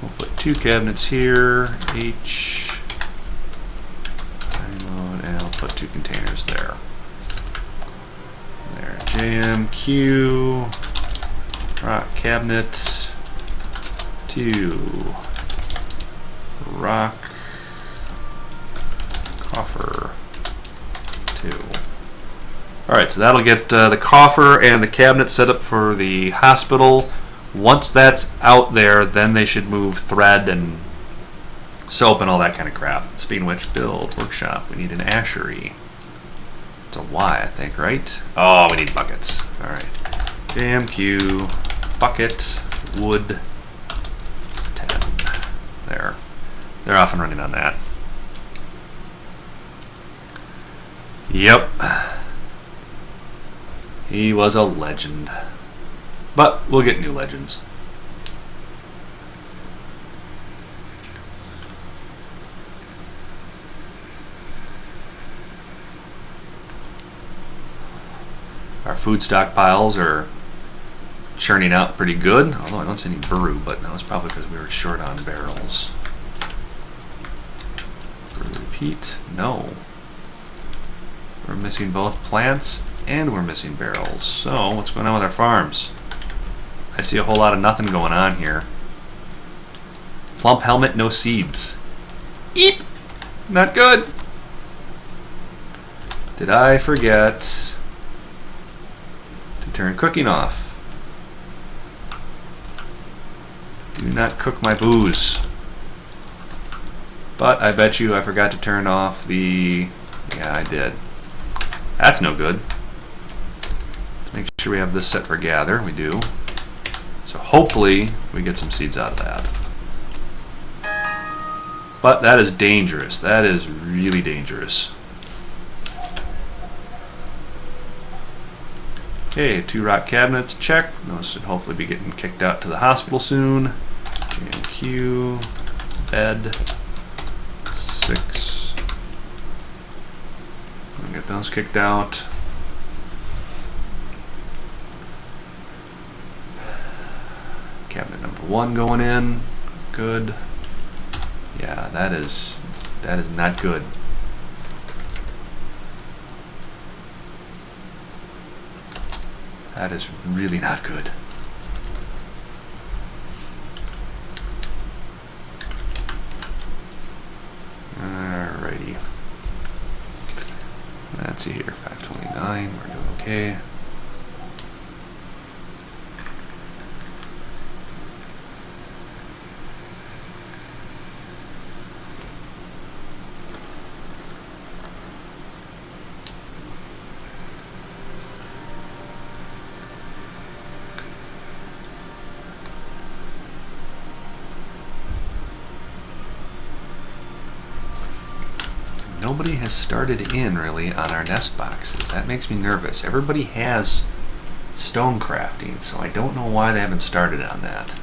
We'll put 2 cabinets here, H, planning mode, and we'll put 2 containers there. There, JMQ, rock cabinet, 2, rock, coffer, 2. Alright, so that'll get the coffer and the cabinet set up for the hospital. Once that's out there, then they should move thread and soap and all that kind of crap. Speaking of which, build, workshop. We need an ashery. It's a Y, I think, right? Oh, we need buckets. Alright. JMQ, bucket, wood, 10. There. They're off and running on that. Yep. He was a legend. But we'll get new legends. Our food stockpiles are churning out pretty good. Although I don't see any brew, but that was probably because we were short on barrels. Brew repeat? No. We're missing both plants and we're missing barrels. So, what's going on with our farms? I see a whole lot of nothing going on here. Plump helmet, no seeds. Eep! Not good. Did I forget to turn cooking off? Do not cook my booze. But I bet you I forgot to turn off the... Yeah, I did. That's no good. Make sure we have this set for gather. We do. So hopefully we get some seeds out of that. But that is dangerous. That is really dangerous. Okay, 2 rock cabinets, check. Those should hopefully be getting kicked out to the hospital soon. JMQ, bed, 6. We'll get those kicked out. Cabinet number 1 going in. Good. Yeah, that is not good. That is really not good. Alrighty. Let's see here. 529. We're doing okay. Nobody has started in really on our nest boxes. That makes me nervous. Everybody has stone crafting, so I don't know why they haven't started on that.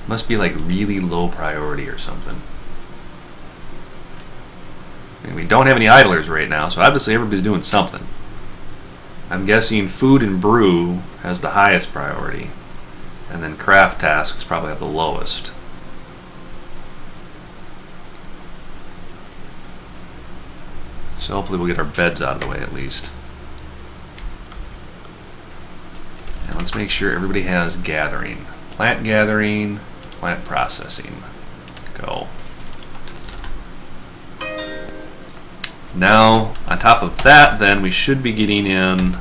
Must be like really low priority or something. I mean, we don't have any idlers right now, so obviously everybody's doing something. I'm guessing food and brew has the highest priority, and then craft tasks probably have the lowest. So hopefully we'll get our beds out of the way at least. And let's make sure everybody has gathering. Plant gathering, plant processing. Go. Now, on top of that, then we should be getting in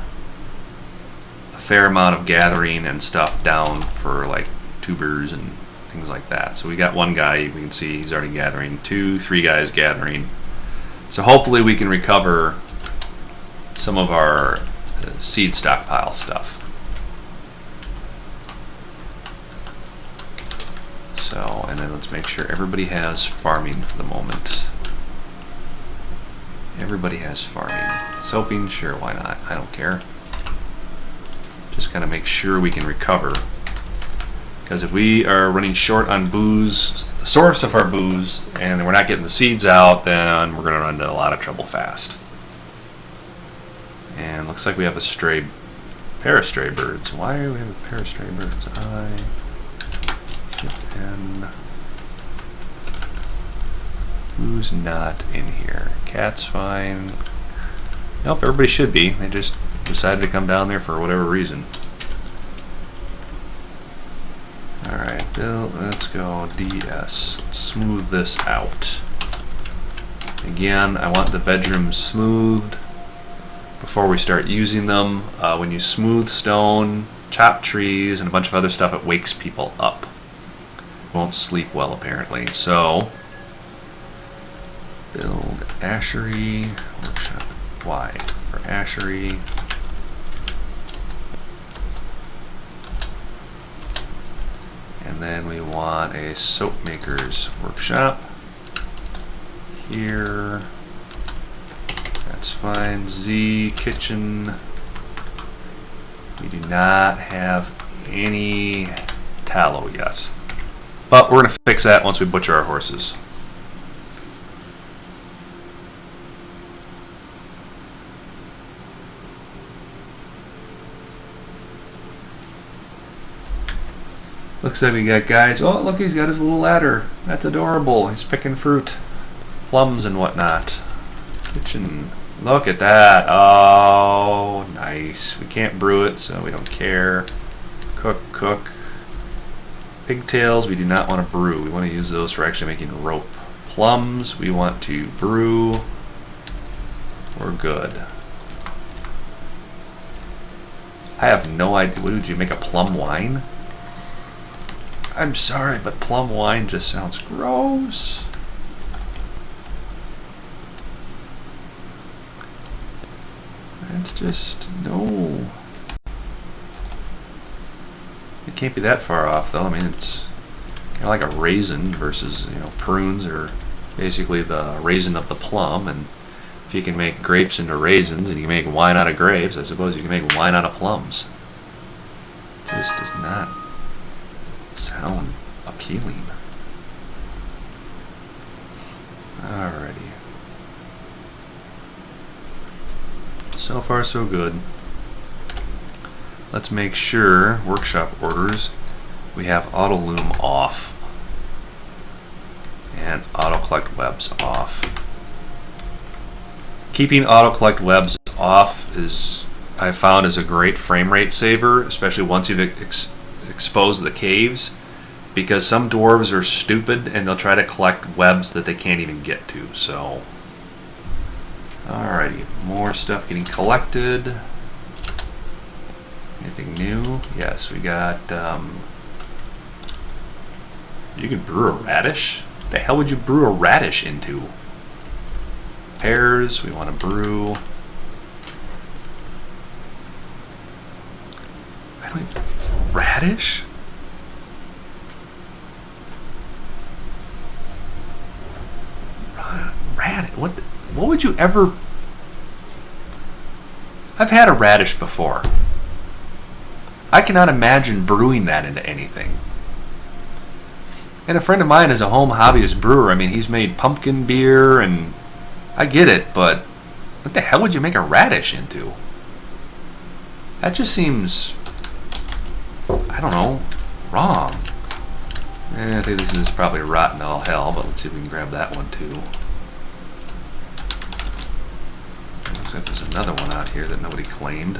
a fair amount of gathering and stuff down for like tubers and things like that. So we got one guy, we can see he's already gathering, 2, 3 guys gathering. So hopefully we can recover some of our seed stockpile stuff. So, and then let's make sure everybody has farming for the moment. Everybody has farming. Soaping, sure, why not? I don't care. Just kind of make sure we can recover. Because if we are running short on booze, the source of our booze, and we're not getting the seeds out, then we're going to run into a lot of trouble fast. And looks like we have a pair of stray birds. Why do we have a pair of stray birds? And who's not in here? Cat's fine. Nope, everybody should be. They just decided to come down there for whatever reason. Alright, Bill, let's go DS. Let's smooth this out. Again, I want the bedrooms smoothed before we start using them. When you smooth stone, chop trees, and a bunch of other stuff, it wakes people up. Won't sleep well, apparently. So, build ashery workshop. Y for ashery. And then we want a soap maker's workshop here. That's fine. Z kitchen. We do not have any tallow yet. But we're going to fix that once we butcher our horses. Looks like we got guys. Oh, look, he's got his little ladder. That's adorable. He's picking fruit, plums and whatnot. Kitchen. Look at that. Oh, nice. We can't brew it, so we don't care. Cook. Pigtails, we do not want to brew. We want to use those for actually making rope. Plums, we want to brew. We're good. I have no idea. What would you make, a plum wine? I'm sorry, but plum wine just sounds gross. That's just, no. It can't be that far off, though. I mean, it's kind of like a raisin versus, prunes are basically the raisin of the plum. And if you can make grapes into raisins and you can make wine out of grapes, I suppose you can make wine out of plums. This does not sound appealing. Alrighty. So far, so good. Let's make sure, workshop orders, we have auto loom off and auto collect webs off. Keeping auto collect webs off is, I found, is a great frame rate saver, especially once you've exposed the caves, because some dwarves are stupid and they'll try to collect webs that they can't even get to. So, alrighty, more stuff getting collected. Anything new? Yes, we got, you can brew a radish? What the hell would you brew a radish into? Pears, we want to brew. I don't even, radish? Radish, what would you ever, I've had a radish before. I cannot imagine brewing that into anything. And a friend of mine is a home hobbyist brewer. I mean, he's made pumpkin beer, and I get it, but what the hell would you make a radish into? That just seems, I don't know, wrong. I think this is probably rotten to all hell, but let's see if we can grab that one too. Looks like there's another one out here that nobody claimed.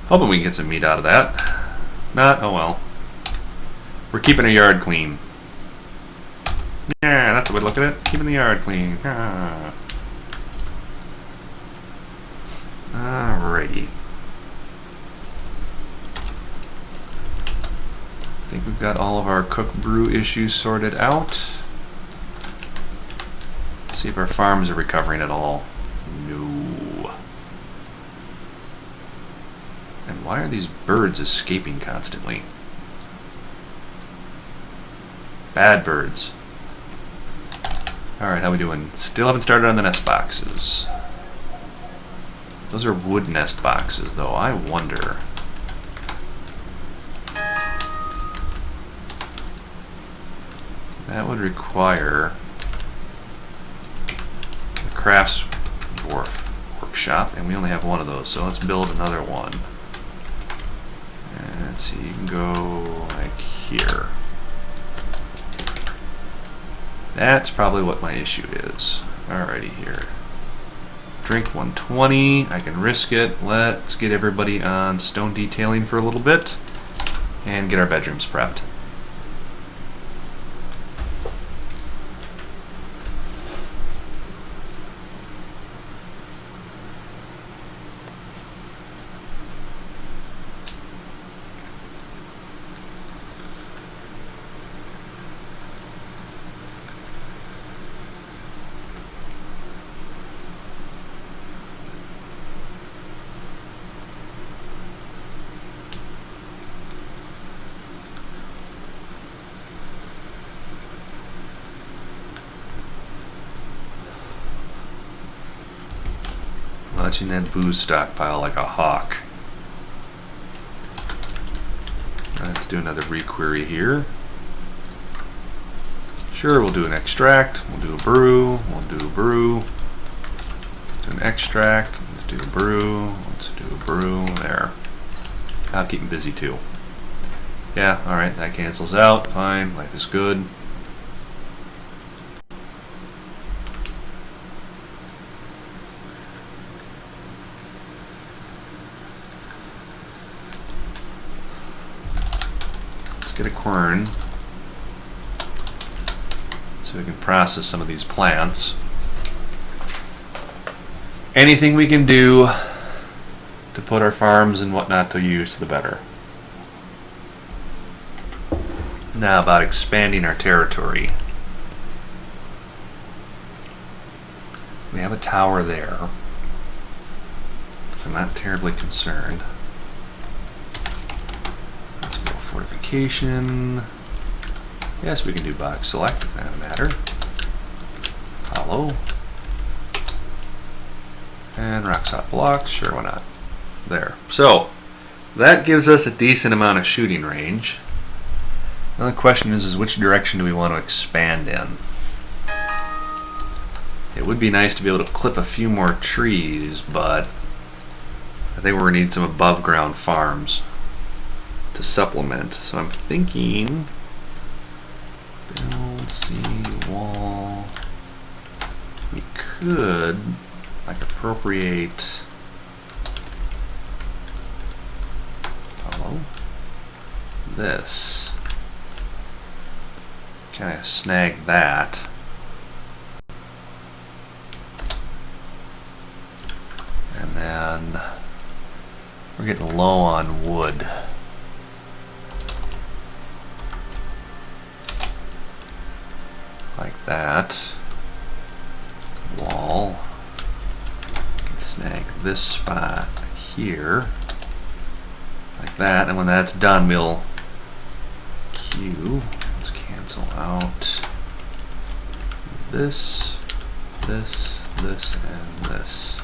Hoping we can get some meat out of that. Not, oh well. We're keeping our yard clean. Yeah, that's the way to look at it. Keeping the yard clean. Ah. Alrighty. I think we've got all of our cook brew issues sorted out. See if our farms are recovering at all. No. And why are these birds escaping constantly? Bad birds. Alright, how we doing? Still haven't started on the nest boxes. Those are wood nest boxes, though. I wonder. That would require the crafts dwarf workshop, and we only have one of those, so let's build another one. And let's see, you can go like here. That's probably what my issue is. Alrighty here. Drink 120, I can risk it. Let's get everybody on stone detailing for a little bit and get our bedrooms prepped. Watching that booze stockpile like a hawk. Let's do another requery here. Sure, we'll do an extract, we'll do a brew, we'll do a brew, do an extract, let's do a brew, let's do a brew, there. I'll keep them busy too. Yeah, alright, that cancels out, fine, life is good. Get a quern so we can process some of these plants. Anything we can do to put our farms and whatnot to use, the better. Now about expanding our territory. We have a tower there. I'm not terribly concerned. Fortification. Yes, we can do box select, does that matter? Hollow. And rock salt blocks, sure, why not? There. So, that gives us a decent amount of shooting range. Now the question is which direction do we want to expand in? It would be nice to be able to clip a few more trees, but I think we're going to need some above ground farms to supplement. So I'm thinking build wall. We could like appropriate this. Kind of snag that. And then we're getting low on wood. Like that. Wall. Can snag this spot here. Like that. And when that's done, we'll queue. Let's cancel out this, and this.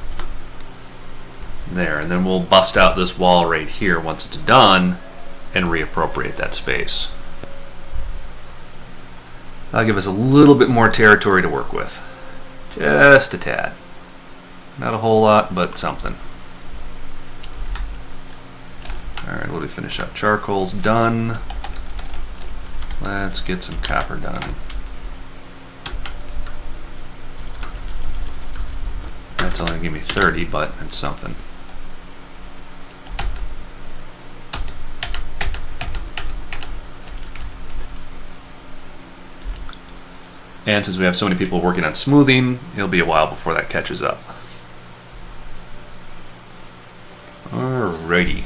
There, and then we'll bust out this wall right here once it's done and reappropriate that space. That'll give us a little bit more territory to work with. Just a tad. Not a whole lot, but something. Alright, what do we finish up? Charcoal's done. Let's get some copper done. That's only going to give me 30, but it's something. And since we have so many people working on smoothing, it'll be a while before that catches up. Alrighty.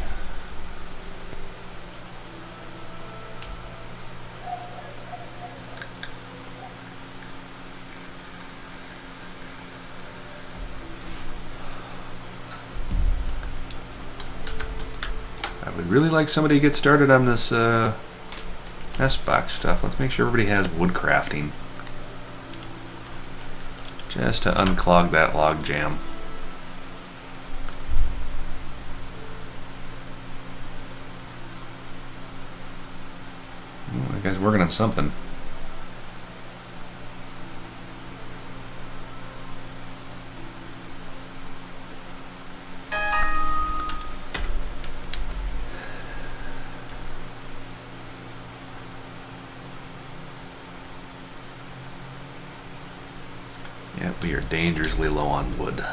I would really like somebody to get started on this S-box stuff. Let's make sure everybody has wood crafting. Just to unclog that log jam. Ooh, that guy's working on something. Yep, we are dangerously low on wood.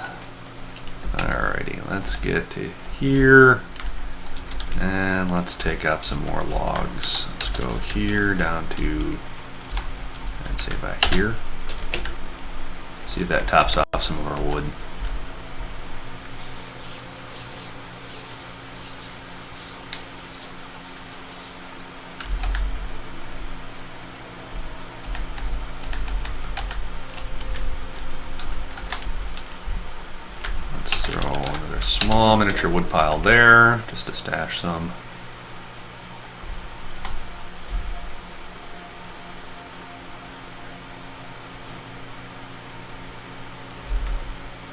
Alrighty, let's get to here. And let's take out some more logs. Let's go here down to, I'd say back here. See if that tops off some of our wood. Small miniature wood pile there, just to stash some.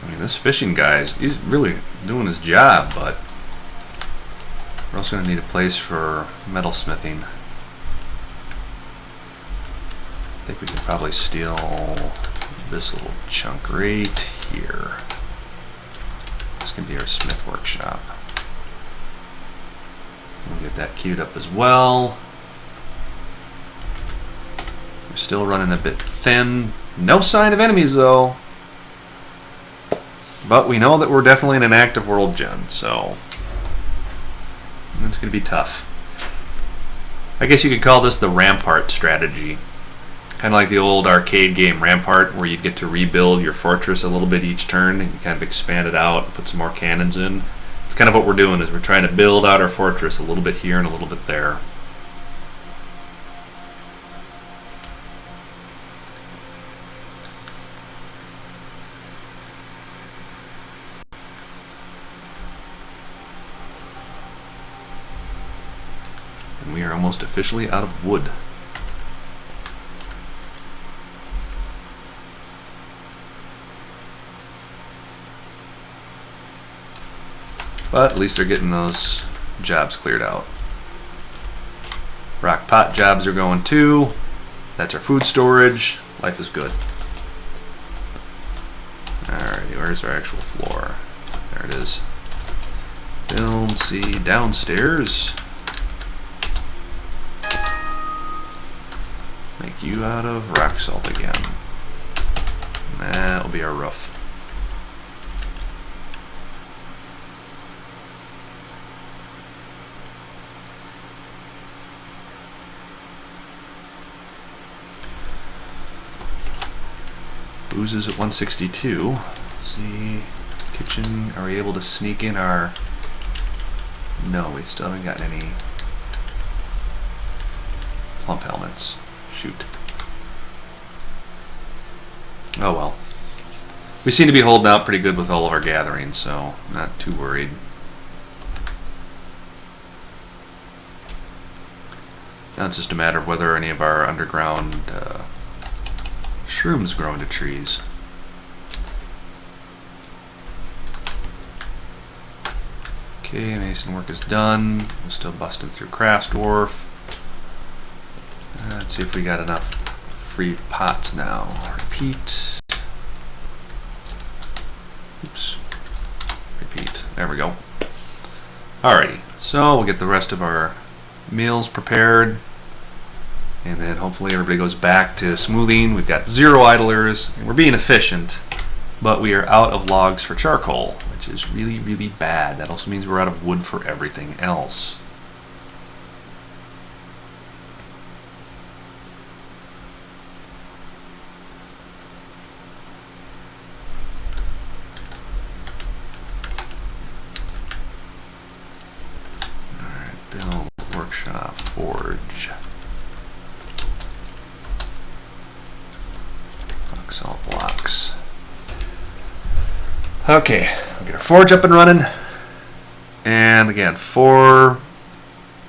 I mean, this fishing guy, he's really doing his job, but we're also going to need a place for metal smithing. I think we can probably steal this little chunk right here. This can be our smith workshop. We'll get that queued up as well. We're still running a bit thin. No sign of enemies though. But we know that we're definitely in an active world gen, so it's going to be tough. I guess you could call this the Rampart strategy. Kind of like the old arcade game Rampart, where you'd get to rebuild your fortress a little bit each turn and you kind of expand it out and put some more cannons in. It's kind of what we're doing, is we're trying to build out our fortress a little bit here and a little bit there. And we are almost officially out of wood. But at least they're getting those jobs cleared out. Rock pot jobs are going too. That's our food storage. Life is good. Alrighty, where's our actual floor? There it is. Build, see, downstairs. Make you out of rock salt again. That'll be our roof. Booze is at 162. See, kitchen, are we able to sneak in our... No, we still haven't gotten any plump helmets. Shoot. Oh well. We seem to be holding out pretty good with all of our gatherings, so not too worried. Now it's just a matter of whether any of our underground shrooms grow into trees. Okay, mason work is done. We're still busting through crafts, dwarf. Let's see if we got enough free pots now. Repeat. Oops. Repeat. There we go. Alrighty, so we'll get the rest of our meals prepared, and then hopefully everybody goes back to smoothing. We've got 0 idlers, and we're being efficient, but we are out of logs for charcoal, which is really, really bad. That also means we're out of wood for everything else. Workshop, forge, box all blocks. Okay, we'll get our forge up and running, and again 4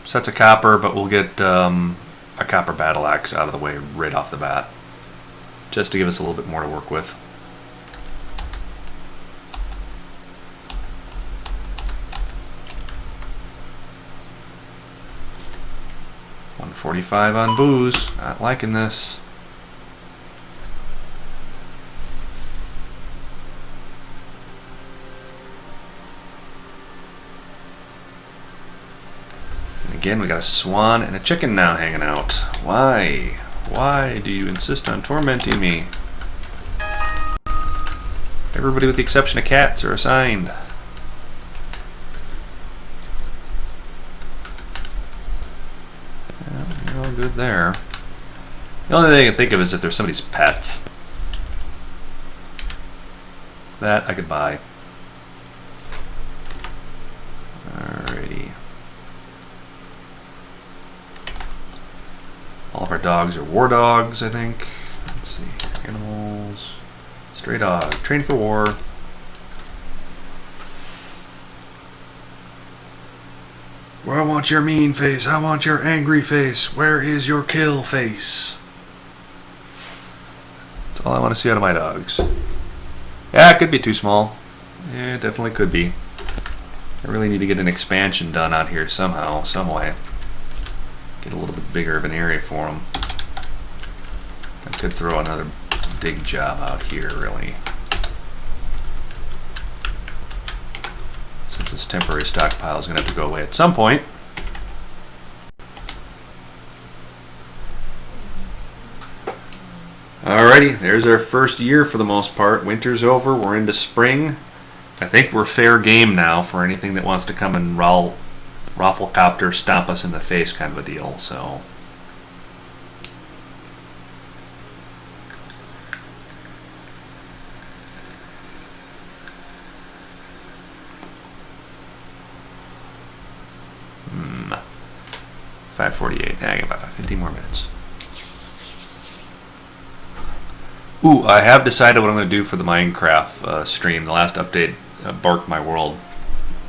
sets of copper, but we'll get a copper battle axe out of the way right off the bat, just to give us a little bit more to work with. $145 on booze. Not liking this. And again, we got a swan and a chicken now hanging out. Why? Why do you insist on tormenting me? Everybody with the exception of cats are assigned. All good there. The only thing I can think of is if there's somebody's pets. That I could buy. Alrighty. All of our dogs are war dogs, I think. Let's see. Animals. Stray dog. Trained for war. Well, I want your mean face. I want your angry face. Where is your kill face? That's all I want to see out of my dogs. Yeah, it could be too small. Yeah, it definitely could be. I really need to get an expansion done out here somehow, some way. Get a little bit bigger of an area for them. I could throw another dig job out here, really. Since this temporary stockpile is going to have to go away at some point. Alrighty, there's our first year for the most part. Winter's over, we're into spring. I think we're fair game now for anything that wants to come and rafflecopter stomp us in the face kind of a deal, so. Hmm. 5:48. I got about 15 more minutes. Ooh, I have decided what I'm going to do for the Minecraft stream. The last update, Bark My World,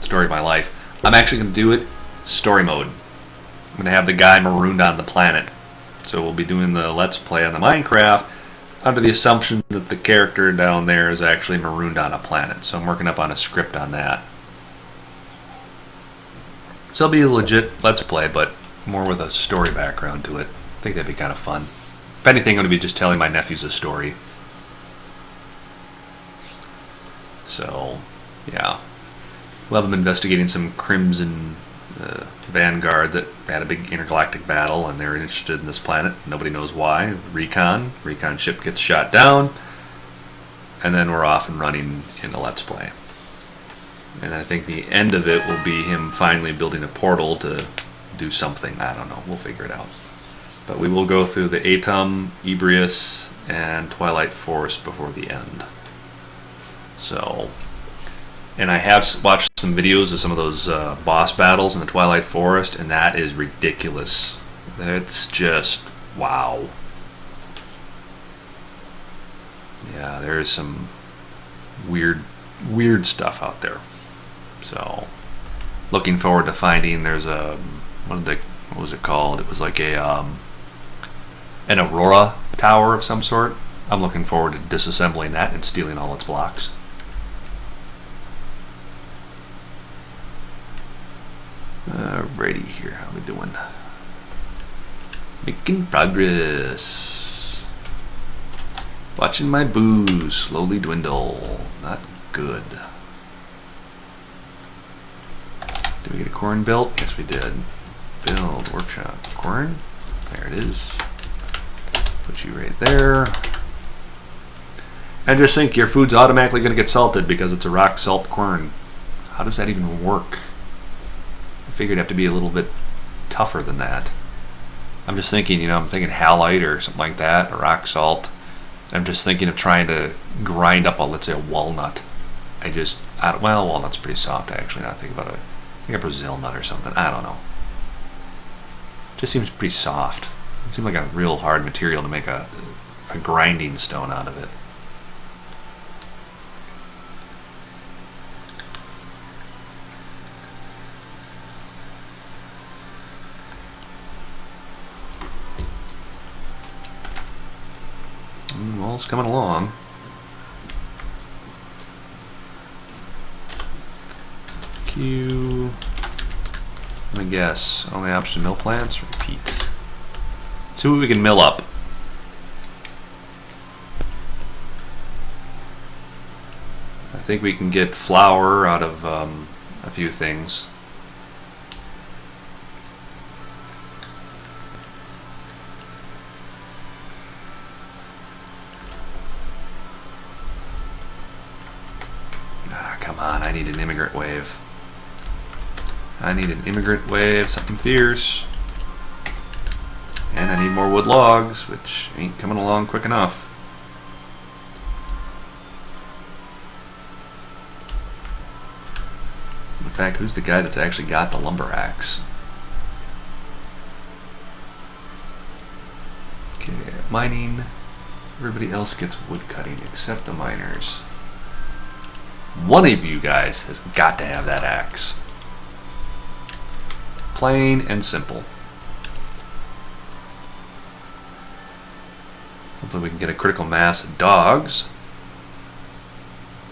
Story of My Life. I'm actually going to do it story mode. I'm going to have the guy marooned on the planet. So we'll be doing the Let's Play on the Minecraft under the assumption that the character down there is actually marooned on a planet. So I'm working up on a script on that. So it'll be a legit Let's Play, but more with a story background to it. I think that'd be kind of fun. If anything, I'm going to be just telling my nephews a story. So, yeah. We'll have them investigating some Crimson Vanguard that had a big intergalactic battle, and they're interested in this planet. Nobody knows why. Recon ship gets shot down, and then we're off and running in the Let's Play. And I think the end of it will be him finally building a portal to do something. I don't know. We'll figure it out. But we will go through the Atum, Ebrius, and Twilight Forest before the end. So, and I have watched some videos of some of those boss battles in the Twilight Forest, and that is ridiculous. It's just, wow. Yeah, there's some weird stuff out there. So, looking forward to finding, there's a, what was it called? It was like a, an Aurora tower of some sort. I'm looking forward to disassembling that and stealing all its blocks. Alrighty, here, how we doing? Making progress. Watching my booze slowly dwindle. Not good. Did we get a corn built? Yes, we did. Build workshop. Corn. There it is. Put you right there. And just think your food's automatically going to get salted because it's a rock salt corn. How does that even work? I figured it'd have to be a little bit tougher than that. I'm just thinking, you know, I'm thinking halite or something like that, or rock salt. I'm just thinking of trying to grind up a, let's say, a walnut. Well, walnut's pretty soft actually, now I think about it. I think a Brazil nut or something, I don't know. Just seems pretty soft. It seems like a real hard material to make a grinding stone out of it. Well, it's coming along. Q. Let me guess. Only option mill plants. Repeat. Let's see what we can mill up. I think we can get flour out of a few things. Come on, I need an immigrant wave. I need an immigrant wave, something fierce. And I need more wood logs, which ain't coming along quick enough. In fact, who's the guy that's actually got the lumber axe? Okay, mining. Everybody else gets wood cutting except the miners. One of you guys has got to have that axe. Plain and simple. Hopefully we can get a critical mass of dogs.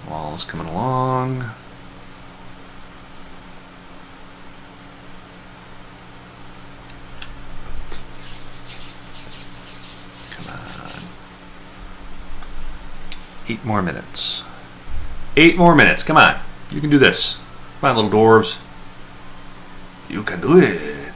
Wall's coming along. Come on. 8 more minutes. 8 more minutes. Come on. You can do this. Come on, little dwarves. You can do it.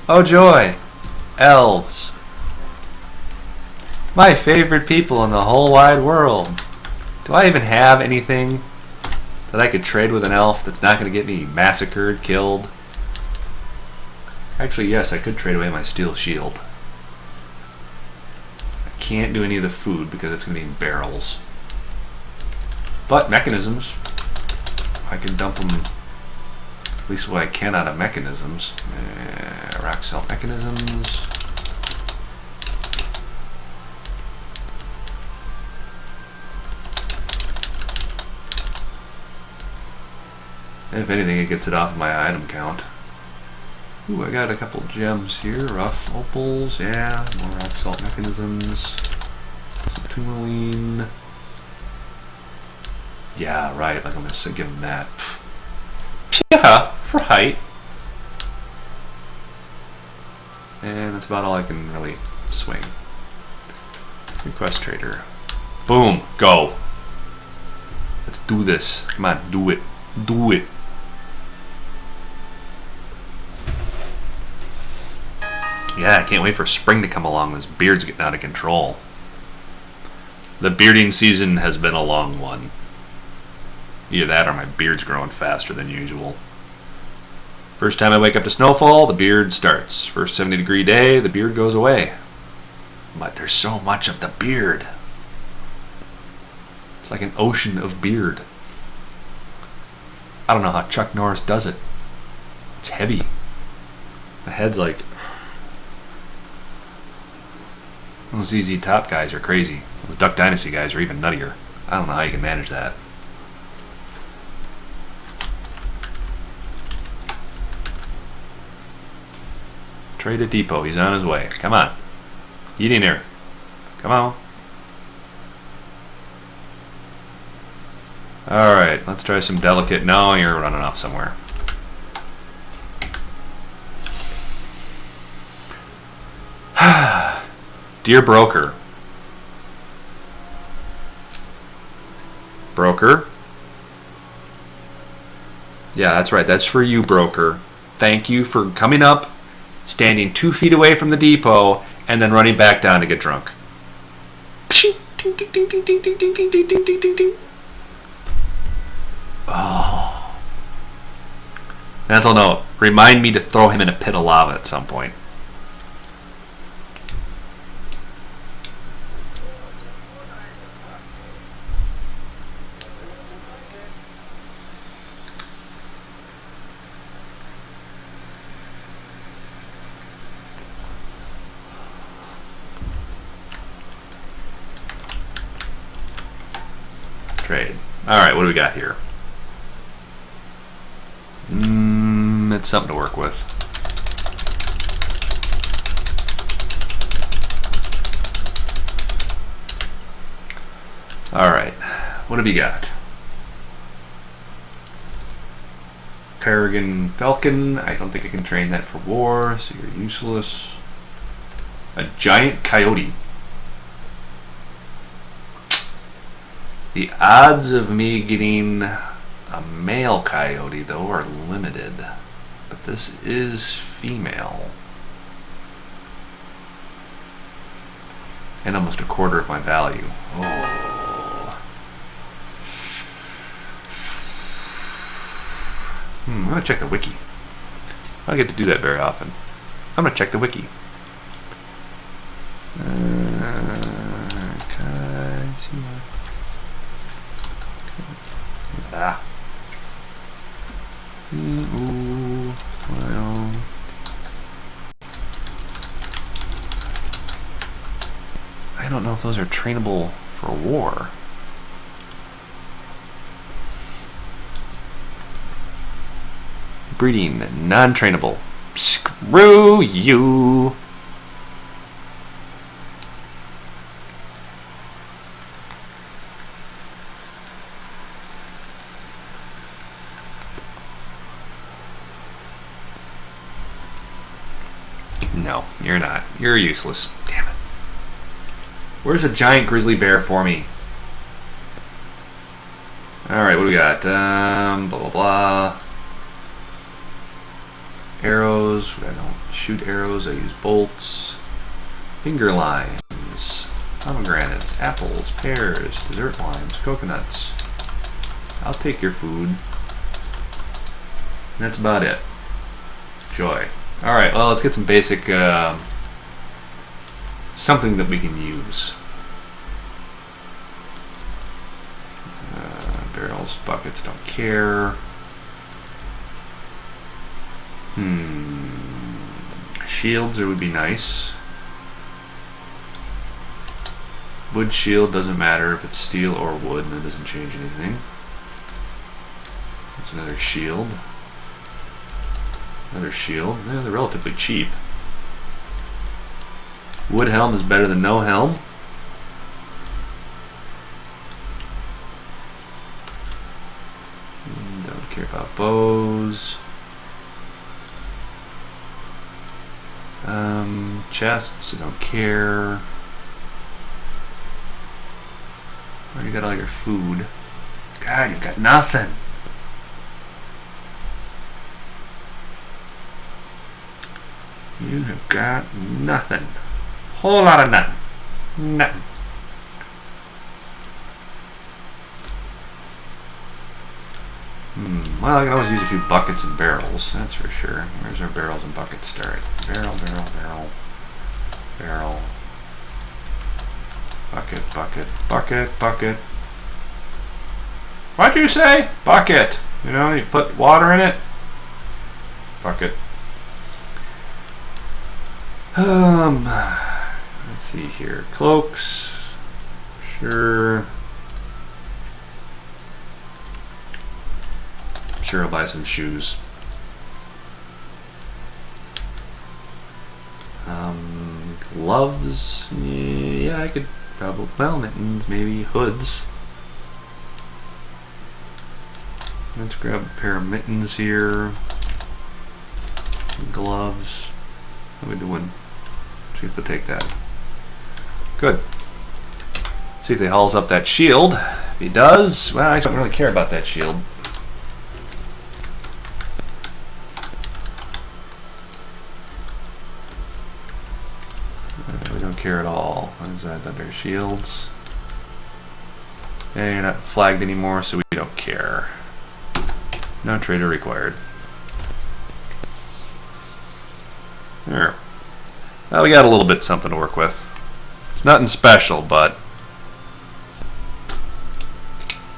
Oh joy. Elves. My favorite people in the whole wide world. Do I even have anything that I could trade with an elf that's not going to get me massacred, killed? Actually, yes, I could trade away my steel shield. I can't do any of the food because it's going to be in barrels. But mechanisms, I can dump them, at least what I can out of mechanisms. Rock salt mechanisms. If anything, it gets it off of my item count. Ooh, I got a couple gems here. Rough opals, yeah. More rock salt mechanisms. Some tourmaline. Yeah, right. Like I'm gonna give him that. Yeah, right. And that's about all I can really swing. Request trader. Boom. Go. Let's do this. Come on, do it. Do it. Yeah, I can't wait for spring to come along. This beard's getting out of control. The bearding season has been a long one. Either that or my beard's growing faster than usual. First time I wake up to snowfall, the beard starts. First 70-degree day, the beard goes away. But there's so much of the beard. It's like an ocean of beard. I don't know how Chuck Norris does it. It's heavy. My head's like... Those ZZ Top guys are crazy. Those Duck Dynasty guys are even nuttier. I don't know how you can manage that. Trade a depot. He's on his way. Come on. Get in there. Come on. Alright, let's try some delicate. No, you're running off somewhere. Dear broker. Broker? Yeah, that's right. That's for you, broker. Thank you for coming up, standing 2 feet away from the depot, and then running back down to get drunk. Oh. Mental note. Remind me to throw him in a pit of lava at some point. Trade. Alright, what do we got here? It's something to work with. Alright, what have you got? Peregrine Falcon. I don't think I can train that for war, so you're useless. A giant coyote. The odds of me getting a male coyote, though, are limited. But this is female. And almost a quarter of my value. Oh. I'm going to check the wiki. I don't get to do that very often. I'm going to check the wiki. Well. I don't know if those are trainable for war. Breeding, non-trainable. Screw you. No, you're not. You're useless. Damn it. Where's a giant grizzly bear for me? Alright, what do we got? Blah, blah, blah. Arrows. I don't shoot arrows. I use bolts. Finger limes. Pomegranates. Apples. Pears. Dessert limes. Coconuts. I'll take your food. And that's about it. Joy. Alright, well, let's get some basic, something that we can use. Barrels, buckets, don't care. Shields would be nice. Wood shield doesn't matter if it's steel or wood, that doesn't change anything. That's another shield. Another shield. Yeah, they're relatively cheap. Wood helm is better than no helm. Don't care about bows. Chests, don't care. Already got all your food. God, you've got nothing. You have got nothing. Whole lot of nothing. Nothing. Well, I can always use a few buckets and barrels, that's for sure. Where's our barrels and buckets start? Barrel, barrel, barrel. Barrel. Bucket, bucket, bucket, bucket. What'd you say? Bucket. You know, you put water in it. Bucket. Let's see here. Cloaks. Sure. Sure, I'll buy some shoes. Gloves. Yeah, I could probably. Well, mittens, maybe. Hoods. Let's grab a pair of mittens here. Gloves. How are we doing? See if they'll take that. Good. See if he hauls up that shield. If he does, well, I don't really care about that shield. We don't care at all. What is that under shields? And you're not flagged anymore, so we don't care. No trader required. There. Well, we got a little bit something to work with. It's nothing special, but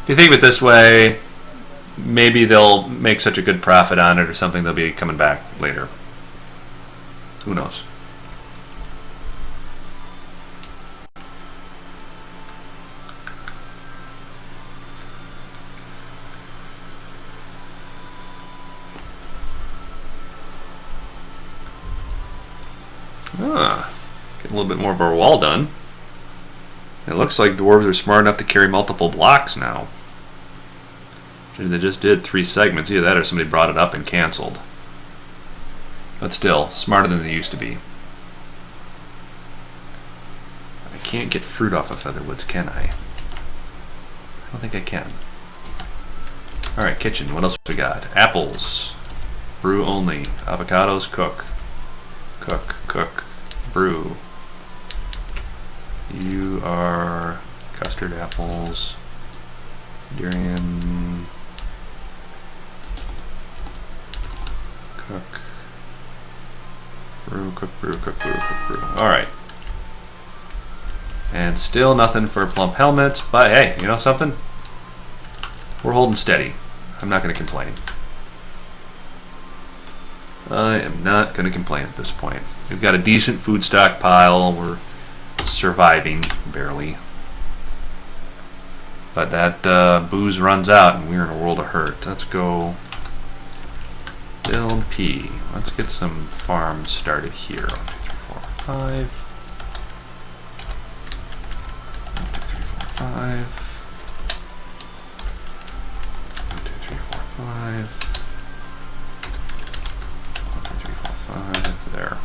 if you think of it this way, maybe they'll make such a good profit on it or something, they'll be coming back later. Who knows? Getting a little bit more of our wall done. It looks like dwarves are smart enough to carry multiple blocks now. They just did 3 segments. Either that or somebody brought it up and canceled. But still, smarter than they used to be. I can't get fruit off of Featherwoods, can I? I don't think I can. Alright, kitchen. What else we got? Apples. Brew only. Avocados, cook. Cook, cook, brew. You are custard apples, durian, cook, brew, cook, brew, cook, brew, cook, brew. Alright. And still nothing for plump helmets, but hey, you know something? We're holding steady. I'm not going to complain. I am not going to complain at this point. We've got a decent food stockpile. We're surviving, barely. But that booze runs out and we're in a world of hurt. Let's go build P. Let's get some farms started here. 1, 2, 3, 4, 5. 1, 2, 3, 4, 5. 1, 2, 3, 4, 5. There.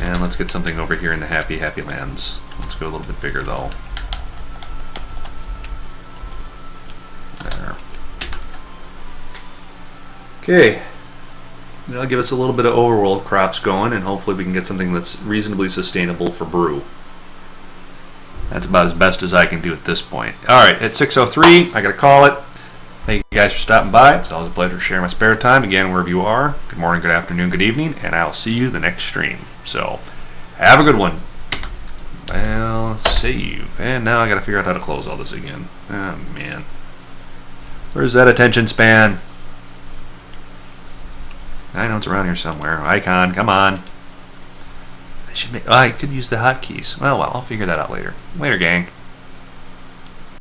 And let's get something over here in the Happy Lands. Let's go a little bit bigger though. There. Okay. That'll give us a little bit of overworld crops going, and hopefully we can get something that's reasonably sustainable for brew. That's about as best as I can do at this point. Alright, at 6:03, I gotta call it. Thank you guys for stopping by. It's always a pleasure to share my spare time. Again, wherever you are, good morning, good afternoon, good evening, and I'll see you the next stream. So, have a good one. Well, save. And now I gotta figure out how to close all this again. Oh, man. Where's that attention span? I know it's around here somewhere. Icon, come on. I should make. Oh, I could use the hotkeys. Well, I'll figure that out later. Later, gang.